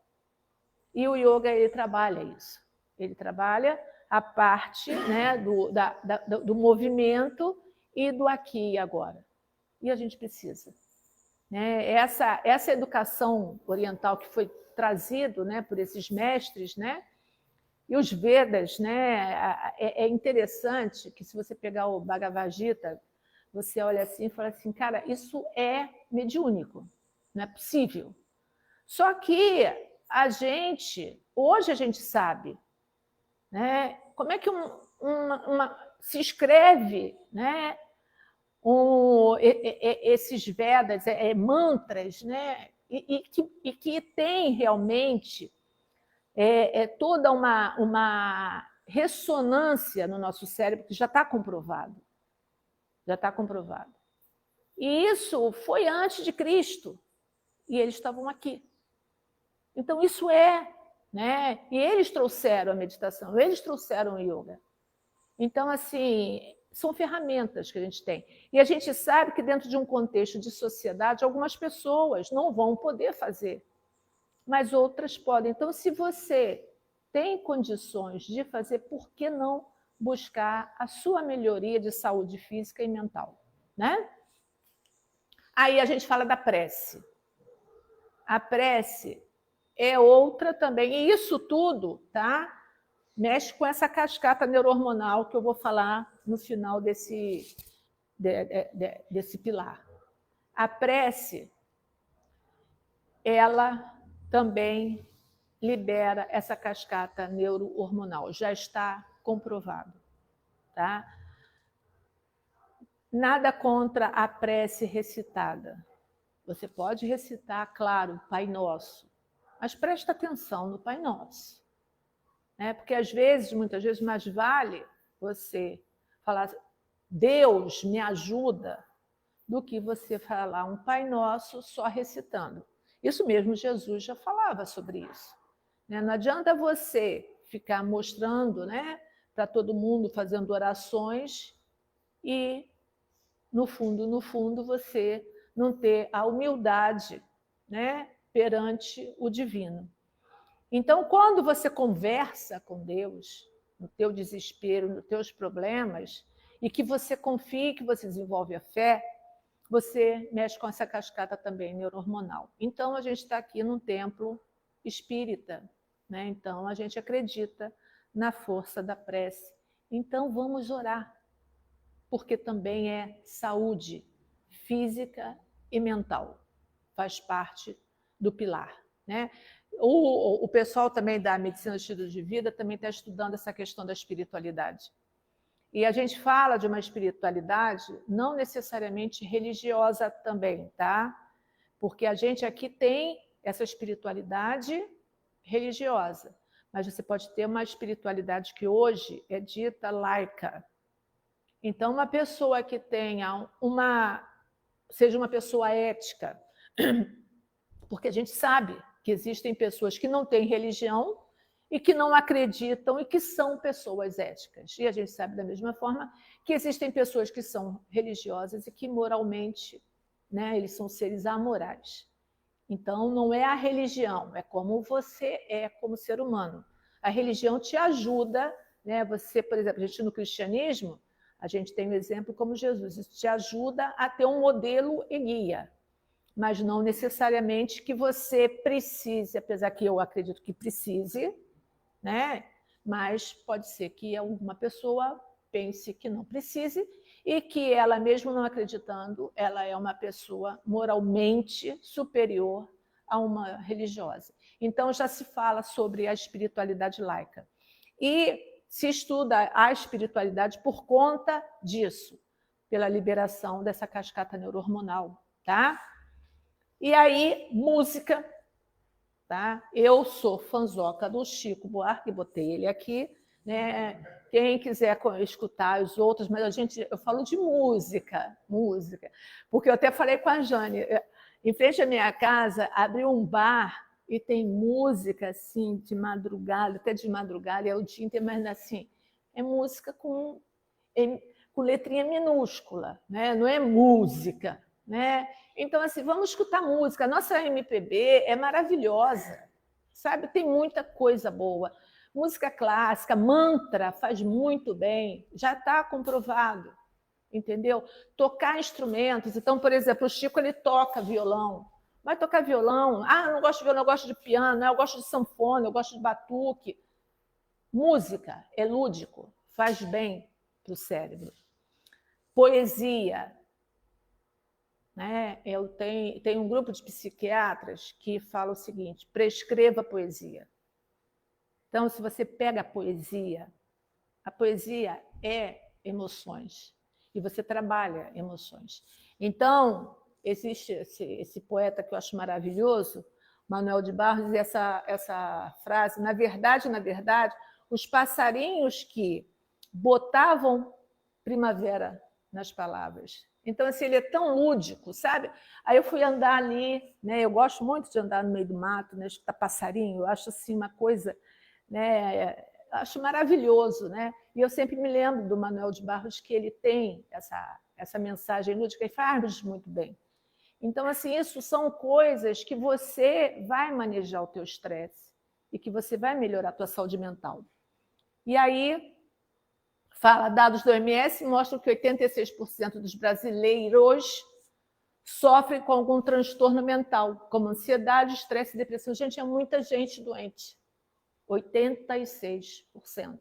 E o yoga, ele trabalha isso. Ele trabalha a parte, né, do movimento e do aqui e agora. E a gente precisa. Né? Essa educação oriental que foi trazido, né, por esses mestres, né, e os Vedas, né, é interessante que, se você pegar o Bhagavad Gita, você olha assim e fala assim, cara, isso é mediúnico, não é possível. Só que hoje a gente sabe, né, como é que se escreve, né, esses Vedas, mantras, né, e que tem realmente toda uma ressonância no nosso cérebro, que já está comprovado. Já está comprovado. E isso foi antes de Cristo. E eles estavam aqui. Então, isso né? E eles trouxeram a meditação, eles trouxeram o yoga. Então, assim, são ferramentas que a gente tem. E a gente sabe que, dentro de um contexto de sociedade, algumas pessoas não vão poder fazer, mas outras podem. Então, se você tem condições de fazer, por que não buscar a sua melhoria de saúde física e mental, né? Aí a gente fala da prece. A prece é outra também. E isso tudo, tá? Mexe com essa cascata neurohormonal que eu vou falar no final desse pilar. A prece, ela também libera essa cascata neurohormonal. Já está comprovado, tá? Nada contra a prece recitada. Você pode recitar, claro, Pai Nosso, mas presta atenção no Pai Nosso. Né? Porque, muitas vezes, mais vale você falar Deus me ajuda, do que você falar um Pai Nosso só recitando. Isso mesmo, Jesus já falava sobre isso. Não adianta você ficar mostrando, né, para todo mundo, fazendo orações, e no fundo, você não ter a humildade, né, perante o divino. Então, quando você conversa com Deus, no teu desespero, nos teus problemas, e que você confie, que você desenvolve a fé, você mexe com essa cascata também neurohormonal. Então, a gente está aqui num templo espírita, né? Então, a gente acredita na força da prece. Então, vamos orar, porque também é saúde física e mental. Faz parte do pilar, né? O pessoal também da medicina do estilo de vida também está estudando essa questão da espiritualidade. E a gente fala de uma espiritualidade não necessariamente religiosa também, tá? Porque a gente aqui tem essa espiritualidade religiosa, mas você pode ter uma espiritualidade que hoje é dita laica. Então, uma pessoa que tenha seja uma pessoa ética, porque a gente sabe que existem pessoas que não têm religião e que não acreditam e que são pessoas éticas. E a gente sabe da mesma forma que existem pessoas que são religiosas e que moralmente, né, eles são seres amorais. Então, não é a religião, é como você é como ser humano. A religião te ajuda, né? Você, por exemplo, a gente no cristianismo, a gente tem um exemplo como Jesus, isso te ajuda a ter um modelo e guia, mas não necessariamente que você precise, apesar que eu acredito que precise, né? Mas pode ser que alguma pessoa pense que não precise e que ela, mesmo não acreditando, ela é uma pessoa moralmente superior a uma religiosa. Então, já se fala sobre a espiritualidade laica. E se estuda a espiritualidade por conta disso, pela liberação dessa cascata neurohormonal, tá? E aí, música, tá? Eu sou fãzoca do Chico Buarque, botei ele aqui, né? Quem quiser escutar os outros, mas eu falo de música, porque eu até falei com a Jane, em frente à minha casa abriu um bar e tem música assim de madrugada, até de madrugada, é o dia inteiro, mas assim, é música com letrinha minúscula, né? Não é música, né? Então, assim, vamos escutar música. A nossa MPB é maravilhosa, sabe? Tem muita coisa boa. Música clássica, mantra faz muito bem, já está comprovado, entendeu? Tocar instrumentos. Então, por exemplo, o Chico ele toca violão. Vai tocar violão. Ah, não gosto de violão, eu gosto de piano, eu gosto de sanfona, eu gosto de batuque. Música é lúdico, faz bem para o cérebro. Poesia. Né? Eu tenho um grupo de psiquiatras que fala o seguinte: prescreva poesia. Então, se você pega a poesia é emoções, e você trabalha emoções. Então, existe esse poeta que eu acho maravilhoso, Manuel de Barros, e essa frase: na verdade, os passarinhos que botavam primavera nas palavras. Então, assim, ele é tão lúdico, sabe? Aí eu fui andar ali, né? Eu gosto muito de andar no meio do mato, né? Escutar passarinho, eu acho assim uma coisa, né? Acho maravilhoso, né? E eu sempre me lembro do Manuel de Barros, que ele tem essa mensagem lúdica e faz muito bem. Então, assim, isso são coisas que você vai manejar o teu estresse e que você vai melhorar a tua saúde mental. E aí, dados do OMS mostram que 86% dos brasileiros sofrem com algum transtorno mental, como ansiedade, estresse e depressão. Gente, é muita gente doente. 86%.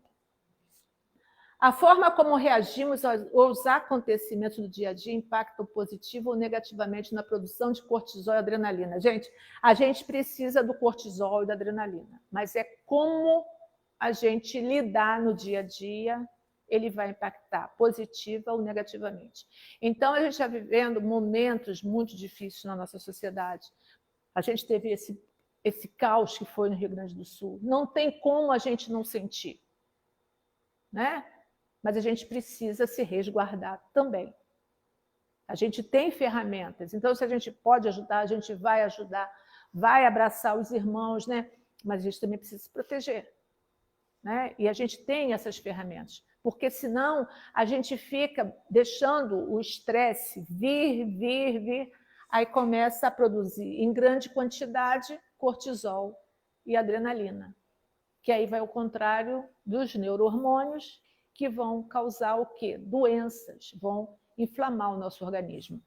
A forma como reagimos aos acontecimentos do dia a dia impactam positivo ou negativamente na produção de cortisol e adrenalina. Gente, a gente precisa do cortisol e da adrenalina, mas é como a gente lidar no dia a dia, ele vai impactar positiva ou negativamente. Então, a gente está vivendo momentos muito difíceis na nossa sociedade. A gente teve esse caos que foi no Rio Grande do Sul. Não tem como a gente não sentir, né? Mas a gente precisa se resguardar também. A gente tem ferramentas, então se a gente pode ajudar, a gente vai ajudar, vai abraçar os irmãos, né? Mas a gente também precisa se proteger, né? E a gente tem essas ferramentas. porque senão a gente fica deixando o estresse vir, aí começa a produzir em grande quantidade cortisol e adrenalina, que aí vai ao contrário dos neurohormônios, que vão causar o quê? Doenças, vão inflamar o nosso organismo.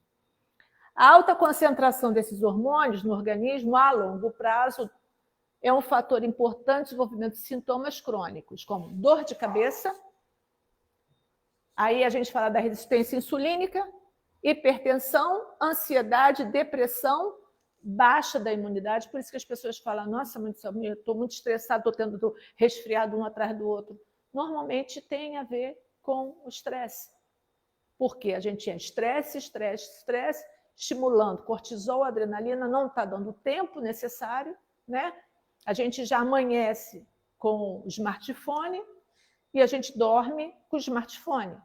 A alta concentração desses hormônios no organismo, a longo prazo, é um fator importante no desenvolvimento de sintomas crônicos, como dor de cabeça, aí a gente fala da resistência insulínica, hipertensão, ansiedade, depressão, baixa da imunidade, por isso que as pessoas falam, nossa, eu estou muito estressado, estou tendo resfriado um atrás do outro. Normalmente tem a ver com o estresse. Porque a gente tinha estresse, estimulando cortisol, adrenalina, não está dando o tempo necessário, né? A gente já amanhece com o smartphone e a gente dorme com o smartphone.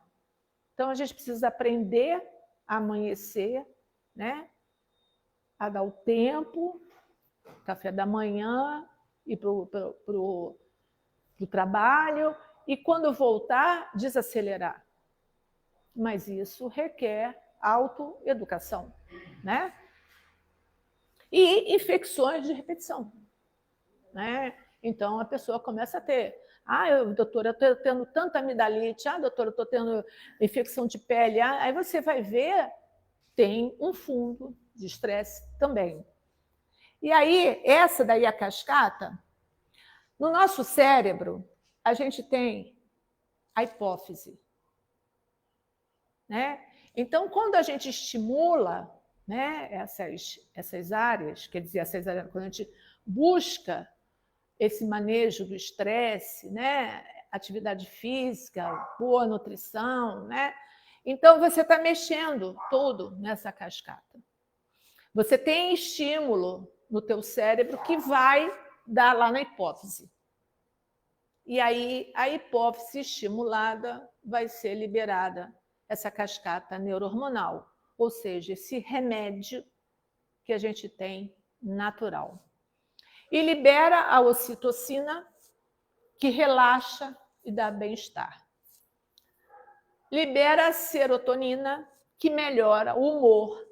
Então, a gente precisa aprender a amanhecer, né? A dar o tempo, café da manhã, ir para o trabalho, e quando voltar, desacelerar. Mas isso requer autoeducação, né? E infecções de repetição, né? Então, a pessoa começa a ter, doutora, eu estou tendo tanta amidalite, doutora, eu estou tendo infecção de pele, aí você vai ver, tem um fundo de estresse também. E aí, essa daí, a cascata, no nosso cérebro, a gente tem a hipófise, né? Então, quando a gente estimula, né, essas áreas, quer dizer, essas áreas, quando a gente busca esse manejo do estresse, né, atividade física, boa nutrição, né? Então, você está mexendo tudo nessa cascata. Você tem estímulo no teu cérebro que vai dar lá na hipófise. E aí, a hipófise estimulada vai ser liberada essa cascata neurohormonal, ou seja, esse remédio que a gente tem natural. E libera a ocitocina, que relaxa e dá bem-estar. Libera a serotonina, que melhora o humor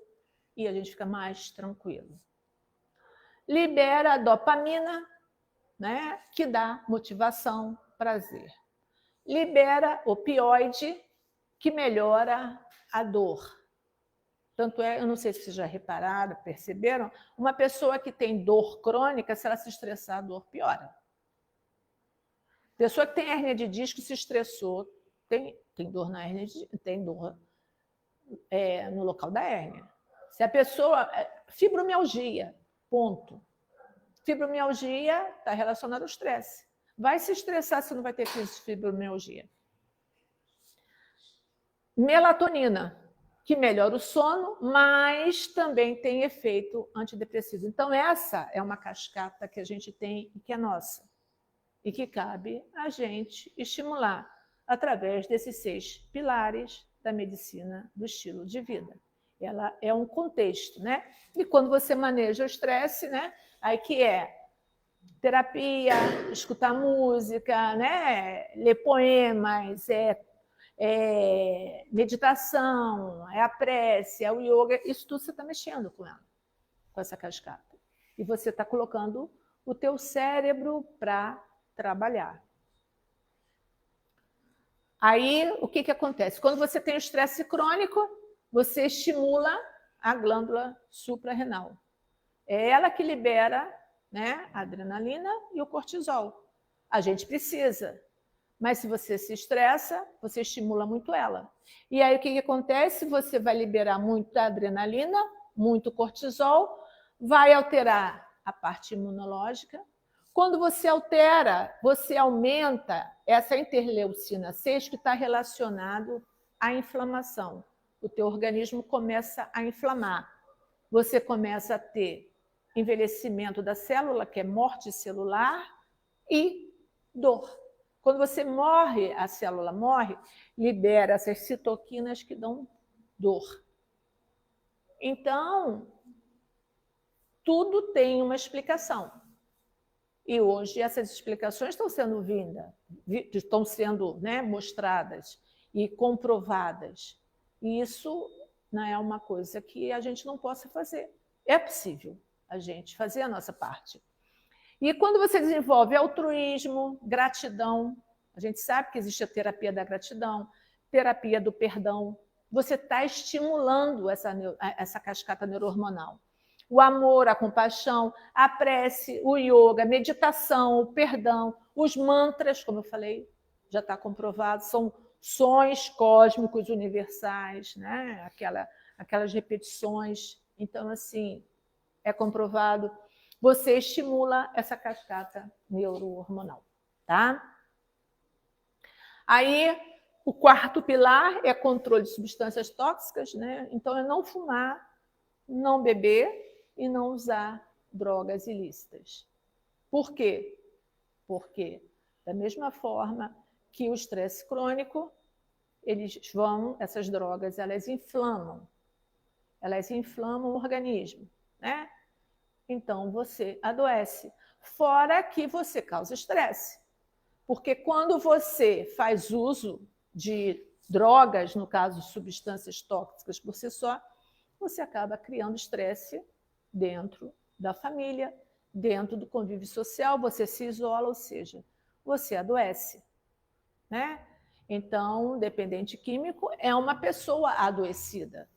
e a gente fica mais tranquilo. Libera a dopamina, né, que dá motivação, prazer. Libera opioide, que melhora a dor. Tanto é, eu não sei se vocês já repararam, perceberam, uma pessoa que tem dor crônica, se ela se estressar, a dor piora. Pessoa que tem hérnia de disco se estressou, tem dor na hérnia, tem dor no local da hérnia. Se a pessoa... Fibromialgia, ponto. Fibromialgia está relacionada ao estresse. Vai se estressar se não vai ter crise de fibromialgia. Melatonina, que melhora o sono, mas também tem efeito antidepressivo. Então, essa é uma cascata que a gente tem e que é nossa. E que cabe a gente estimular através desses 6 pilares da medicina do estilo de vida. Ela é um contexto, né? E quando você maneja o estresse, né? Aí que é terapia, escutar música, né? Ler poemas, meditação, a prece, o yoga, isso tudo você está mexendo com ela, com essa cascata. E você está colocando o teu cérebro para trabalhar. Aí, o que acontece? Quando você tem o estresse crônico, você estimula a glândula suprarrenal. É ela que libera, né, a adrenalina e o cortisol. A gente precisa. Mas se você se estressa, você estimula muito ela. E aí o que acontece? Você vai liberar muita adrenalina, muito cortisol, vai alterar a parte imunológica. Quando você altera, você aumenta essa interleucina 6, que está relacionado à inflamação. O teu organismo começa a inflamar. Você começa a ter envelhecimento da célula, que é morte celular, e dor. Quando você morre, a célula morre, libera essas citoquinas que dão dor. Então, tudo tem uma explicação. E hoje essas explicações estão sendo mostradas e comprovadas. E isso não é uma coisa que a gente não possa fazer. É possível a gente fazer a nossa parte. E quando você desenvolve altruísmo, gratidão, a gente sabe que existe a terapia da gratidão, terapia do perdão, você está estimulando essa cascata neurohormonal. O amor, a compaixão, a prece, o yoga, a meditação, o perdão, os mantras, como eu falei, já está comprovado, são sons cósmicos universais, né? Aquelas repetições. Então, assim, é comprovado. Você estimula essa cascata neurohormonal, tá? Aí, o quarto pilar é controle de substâncias tóxicas, né? Então, é não fumar, não beber e não usar drogas ilícitas. Por quê? Porque, da mesma forma que o estresse crônico, essas drogas, elas inflamam o organismo, né? Então, você adoece. Fora que você causa estresse. Porque quando você faz uso de drogas, no caso, substâncias tóxicas por si só, você acaba criando estresse dentro da família, dentro do convívio social, você se isola, ou seja, você adoece, né? Então, dependente químico é uma pessoa adoecida.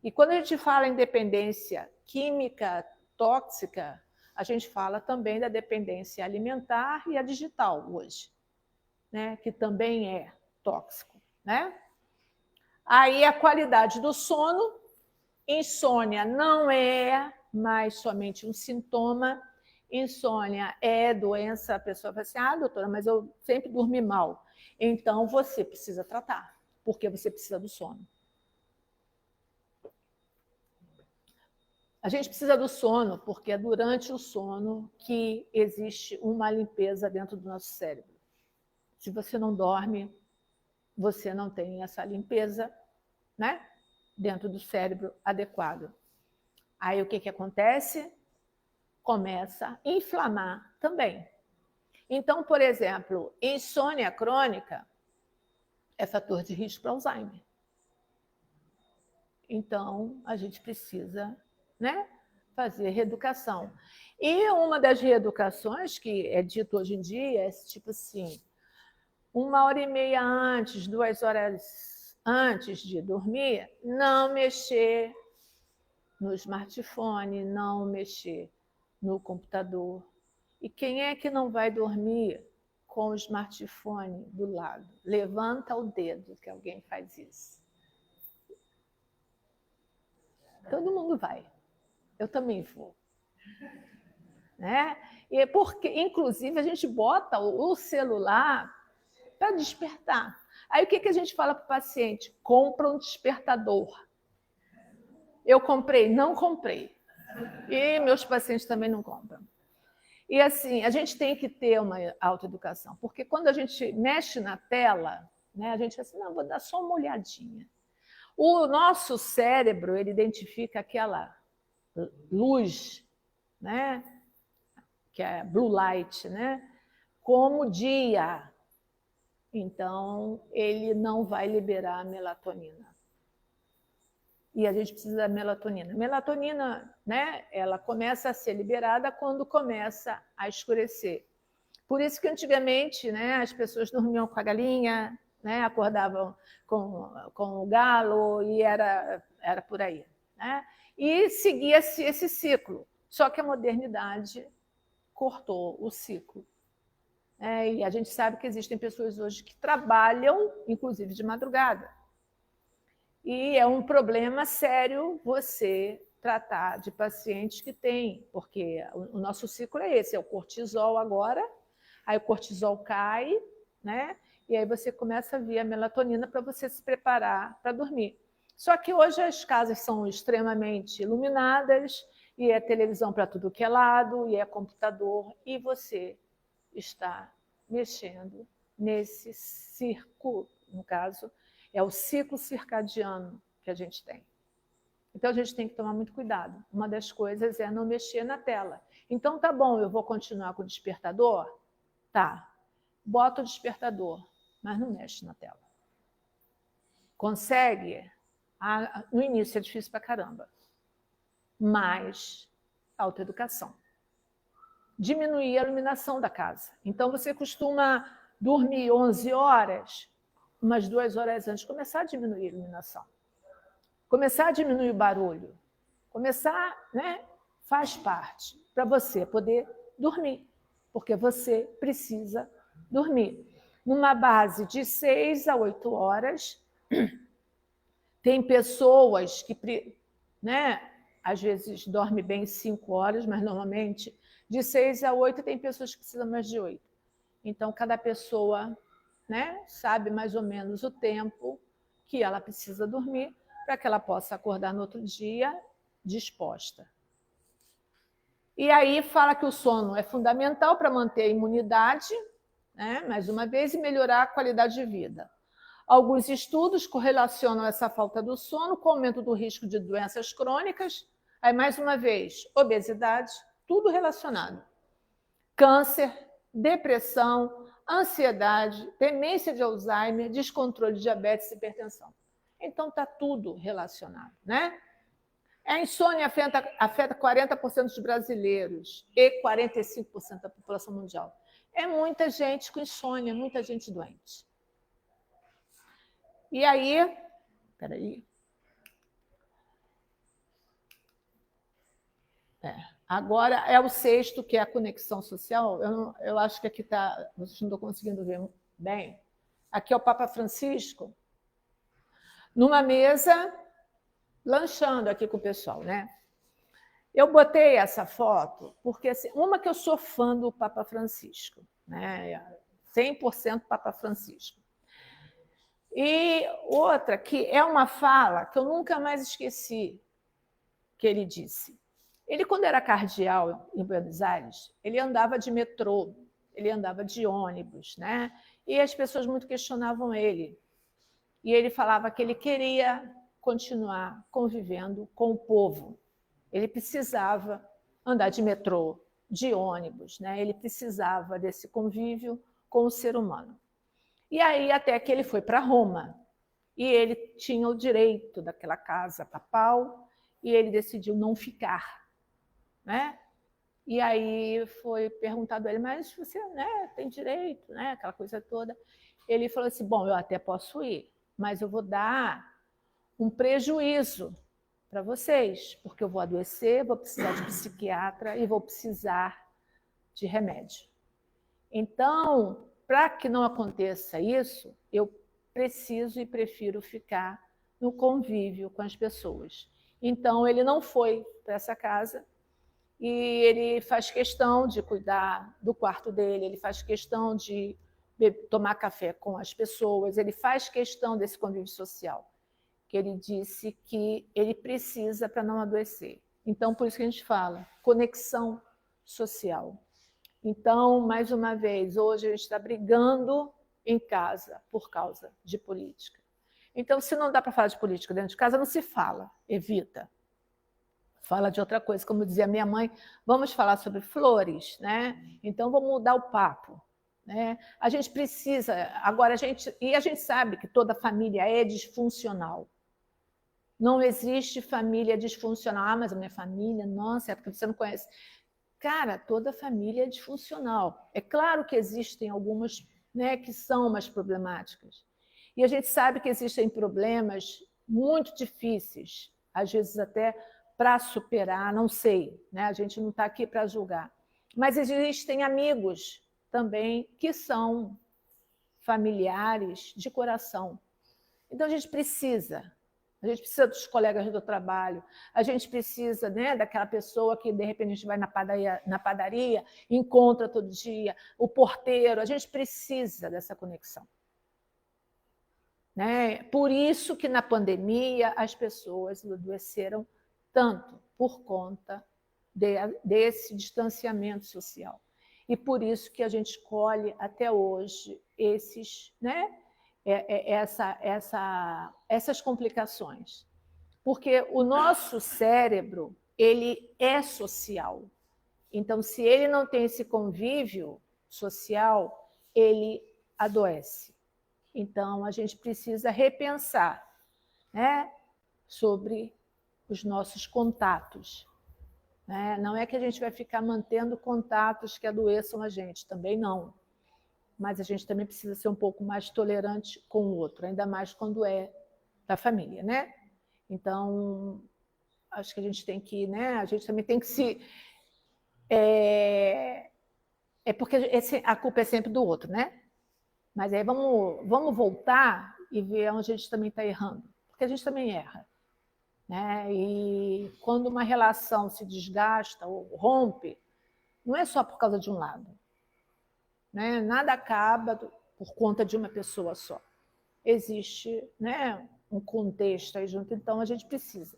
E quando a gente fala em dependência química tóxica, a gente fala também da dependência alimentar e a digital hoje, né? Que também é tóxico, né? Aí a qualidade do sono, insônia não é mais somente um sintoma, insônia é doença, a pessoa fala assim, doutora, mas eu sempre dormi mal. Então, você precisa tratar, porque você precisa do sono. A gente precisa do sono, porque é durante o sono que existe uma limpeza dentro do nosso cérebro. Se você não dorme, você não tem essa limpeza, né, dentro do cérebro adequado. Aí o que acontece? Começa a inflamar também. Então, por exemplo, insônia crônica é fator de risco para Alzheimer. Então, a gente precisa, né, fazer reeducação. E uma das reeducações que é dito hoje em dia é tipo assim, 1h30 antes, 2 horas antes de dormir, não mexer no smartphone, não mexer no computador. E quem é que não vai dormir com o smartphone do lado? Levanta o dedo que alguém faz isso. Todo mundo vai. Eu também vou. Né? E porque, inclusive, a gente bota o celular para despertar. Aí o que a gente fala para o paciente? Compra um despertador. Eu comprei? Não comprei. E meus pacientes também não compram. E assim, a gente tem que ter uma autoeducação, porque quando a gente mexe na tela, né, a gente fala assim, não, vou dar só uma olhadinha. O nosso cérebro, ele identifica aquela luz, né, que é blue light, né, como dia. Então, ele não vai liberar a melatonina. E a gente precisa da melatonina. Melatonina, né, ela começa a ser liberada quando começa a escurecer. Por isso que antigamente, né, as pessoas dormiam com a galinha, né, acordavam com o galo e era por aí. Né? E seguia-se esse ciclo. Só que a modernidade cortou o ciclo. E a gente sabe que existem pessoas hoje que trabalham, inclusive de madrugada. E é um problema sério você tratar de pacientes que têm, porque o nosso ciclo é esse, é o cortisol agora, aí o cortisol cai, né? E aí você começa a vir a melatonina para você se preparar para dormir. Só que hoje as casas são extremamente iluminadas, e é televisão para tudo que é lado, e é computador, e você está mexendo nesse círculo, no caso, é o ciclo circadiano que a gente tem. Então, a gente tem que tomar muito cuidado. Uma das coisas é não mexer na tela. Então, tá bom, eu vou continuar com o despertador? Tá. Bota o despertador, mas não mexe na tela. Consegue? No início é difícil pra caramba. Mas, autoeducação. Diminuir a iluminação da casa. Então, você costuma dormir 11 horas, umas 2 horas antes, começar a diminuir a iluminação. Começar a diminuir o barulho. Começar, né? Faz parte para você poder dormir, porque você precisa dormir. Numa base de 6 a 8 horas, tem pessoas que, né, às vezes dormem bem 5 horas, mas normalmente de 6 a 8 tem pessoas que precisam mais de 8. Então, cada pessoa, né, sabe mais ou menos o tempo que ela precisa dormir para que ela possa acordar no outro dia disposta. E aí fala que o sono é fundamental para manter a imunidade, né, mais uma vez, e melhorar a qualidade de vida. Alguns estudos correlacionam essa falta do sono com o aumento do risco de doenças crônicas. Aí, mais uma vez, obesidade, tudo relacionado. Câncer, depressão, ansiedade, demência de Alzheimer, descontrole de diabetes e hipertensão. Então, está tudo relacionado, né? A insônia afeta 40% dos brasileiros e 45% da população mundial. É muita gente com insônia, muita gente doente. E aí, peraí. Agora é o 6º, que é a conexão social. Eu acho que aqui está, vocês não estão conseguindo ver bem. Aqui é o Papa Francisco, numa mesa, lanchando aqui com o pessoal, né? Eu botei essa foto porque, assim, uma que eu sou fã do Papa Francisco, né? 100% Papa Francisco. E outra que é uma fala que eu nunca mais esqueci, que ele disse. Ele, quando era cardeal em Buenos Aires, ele andava de metrô, ele andava de ônibus, né? E as pessoas muito questionavam ele. E ele falava que ele queria continuar convivendo com o povo. Ele precisava andar de metrô, de ônibus, né? Ele precisava desse convívio com o ser humano. E aí, até que ele foi para Roma, e ele tinha o direito daquela casa papal, e ele decidiu não ficar, né? E aí foi perguntado a ele, mas você, né, tem direito, né? Aquela coisa toda. Ele falou assim, bom, eu até posso ir, mas eu vou dar um prejuízo para vocês, porque eu vou adoecer, vou precisar de psiquiatra e vou precisar de remédio. Então, para que não aconteça isso, eu preciso e prefiro ficar no convívio com as pessoas. Então, ele não foi para essa casa e ele faz questão de cuidar do quarto dele, ele faz questão de tomar café com as pessoas, ele faz questão desse convívio social, que ele disse que ele precisa para não adoecer. Então, por isso que a gente fala, conexão social. Então, mais uma vez, hoje a gente está brigando em casa por causa de política. Então, se não dá para falar de política dentro de casa, não se fala, evita. Fala de outra coisa, como dizia minha mãe, vamos falar sobre flores, né? Então, vamos mudar o papo. Né? A gente precisa, agora a gente sabe que toda família é disfuncional. Não existe família disfuncional. Ah, mas a minha família, nossa, é porque você não conhece. Cara, toda família é disfuncional. É claro que existem algumas, né, que são mais problemáticas. E a gente sabe que existem problemas muito difíceis, às vezes até para superar, não sei, né? A gente não está aqui para julgar. Mas existem amigos também que são familiares de coração. Então a gente precisa dos colegas do trabalho, a gente precisa, né, daquela pessoa que de repente a gente vai na padaria, encontra todo dia, o porteiro, a gente precisa dessa conexão. Né? Por isso que na pandemia as pessoas adoeceram tanto, por conta desse distanciamento social. E por isso que a gente escolhe até hoje esses, né, essas complicações. Porque o nosso cérebro, ele é social. Então, se ele não tem esse convívio social, ele adoece. Então, a gente precisa repensar, né, sobre os nossos contatos. Né? Não é que a gente vai ficar mantendo contatos que adoeçam a gente, também não. Mas a gente também precisa ser um pouco mais tolerante com o outro, ainda mais quando é da família, né? Então, acho que a gente tem que, né? A gente também tem que se... É porque a culpa é sempre do outro, né? Mas aí vamos voltar e ver onde a gente também está errando. Porque a gente também erra. Né? E quando uma relação se desgasta ou rompe, não é só por causa de um lado. Né? Nada acaba por conta de uma pessoa só. Existe, né, um contexto aí junto, então a gente precisa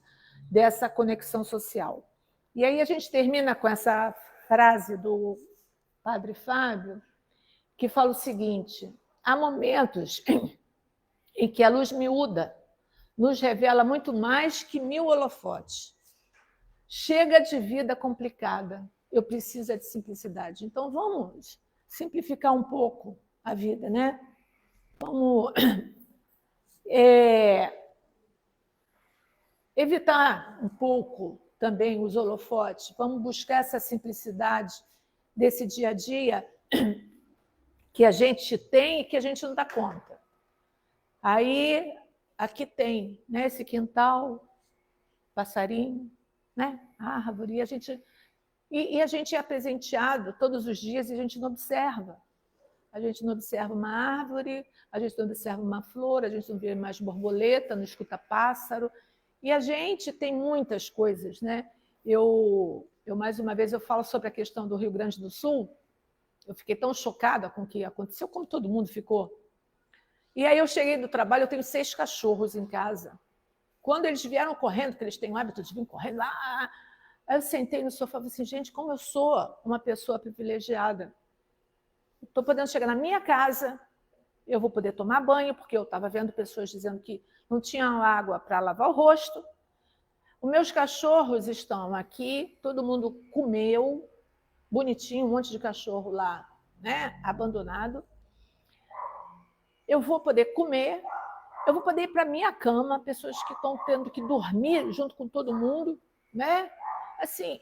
dessa conexão social. E aí a gente termina com essa frase do Padre Fábio, que fala o seguinte: há momentos em que a luz miúda nos revela muito mais que 1000 holofotes. Chega de vida complicada, eu preciso de simplicidade. Então vamos simplificar um pouco a vida, né? Vamos evitar um pouco também os holofotes, vamos buscar essa simplicidade desse dia a dia que a gente tem e que a gente não dá conta. Aí, aqui tem, né, esse quintal, passarinho, né, árvore, e a gente é presenteado todos os dias e a gente não observa. A gente não observa uma árvore, a gente não observa uma flor, a gente não vê mais borboleta, não escuta pássaro. E a gente tem muitas coisas, né? Mais uma vez, eu falo sobre a questão do Rio Grande do Sul. Eu fiquei tão chocada com o que aconteceu, como todo mundo ficou. E aí eu cheguei do trabalho, eu tenho 6 cachorros em casa. Quando eles vieram correndo, que eles têm o hábito de vir correndo lá, aí eu sentei no sofá e falei assim, gente, como eu sou uma pessoa privilegiada. Estou podendo chegar na minha casa, eu vou poder tomar banho, porque eu estava vendo pessoas dizendo que não tinham água para lavar o rosto. Os meus cachorros estão aqui, todo mundo comeu, bonitinho, um monte de cachorro lá, né, abandonado. Eu vou poder comer, eu vou poder ir para a minha cama, pessoas que estão tendo que dormir junto com todo mundo, né? Assim,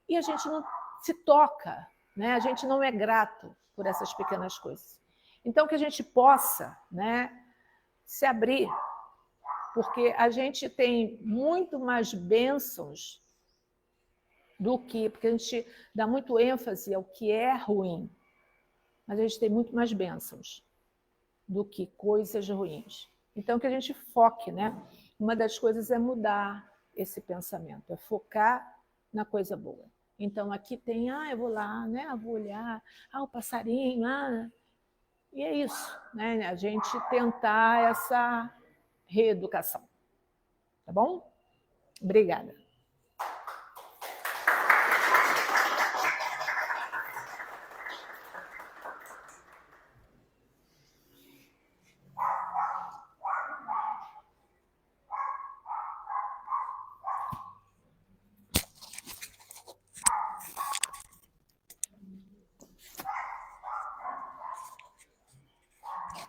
e a gente não se toca, né? A gente não é grato por essas pequenas coisas. Então, que a gente possa, né, se abrir, porque a gente tem muito mais bênçãos do que... Porque a gente dá muito ênfase ao que é ruim, mas a gente tem muito mais bênçãos do que coisas ruins. Então, que a gente foque, né? Uma das coisas é mudar esse pensamento, é focar na coisa boa. Então, aqui tem, eu vou lá, né? Eu vou olhar, o passarinho, E é isso, né? A gente tentar essa reeducação. Tá bom? Obrigada.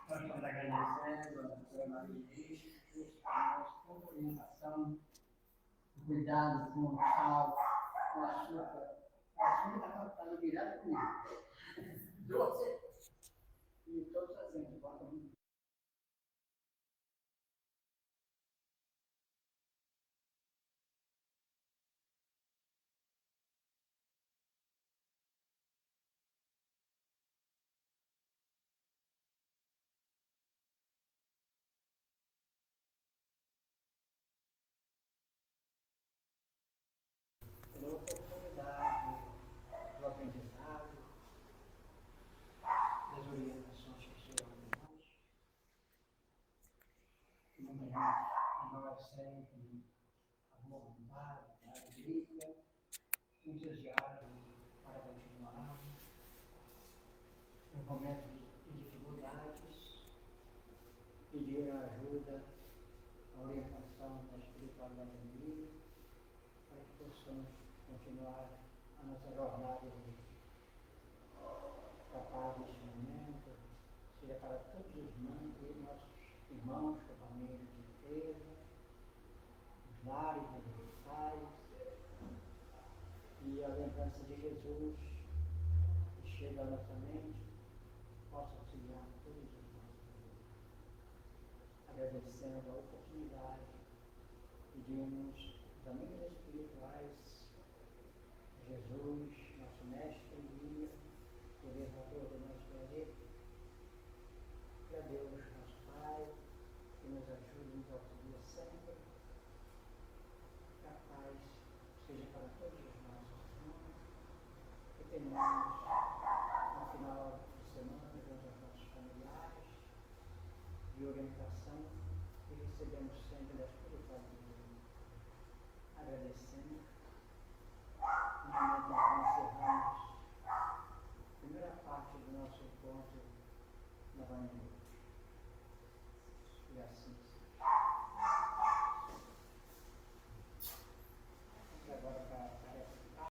Nós estamos agradecendo a doutora Maria Ministro por orientação, cuidado com o sal, com o açúcar. O açúcar está faltando direto comigo. Doce. E todos fazendo, bota muito. Pela oportunidade do aprendizado, das orientações que serão dadas. Mantenhamos nós sempre a boa vontade, a alegria, entusiasmo para continuar no momento de dificuldades, pedir a ajuda, a orientação da espiritualidade. abençoado da família, para que possamos continuar a nossa jornada de paz neste momento, seja para todos os nossos irmãos, com a família de enferma, os lares dos pais, e a lembrança de Jesus que chega à nossa mente possa auxiliar todos os nossos irmãos. Agradecendo a oportunidade, pedimos os amigos espirituais, Jesus, nosso mestre e guia, o libertador do nosso planeta, e a Deus, nosso Pai, que nos ajude e nos auxilia sempre, que a paz seja para todos os nossos irmãos, que tenhamos, no final de semana, junto aos nossos familiares, de orientação, que recebemos sempre da espiritualidade. Agradecendo, no momento em que encerramos a primeira parte do nosso encontro na manhã. E assim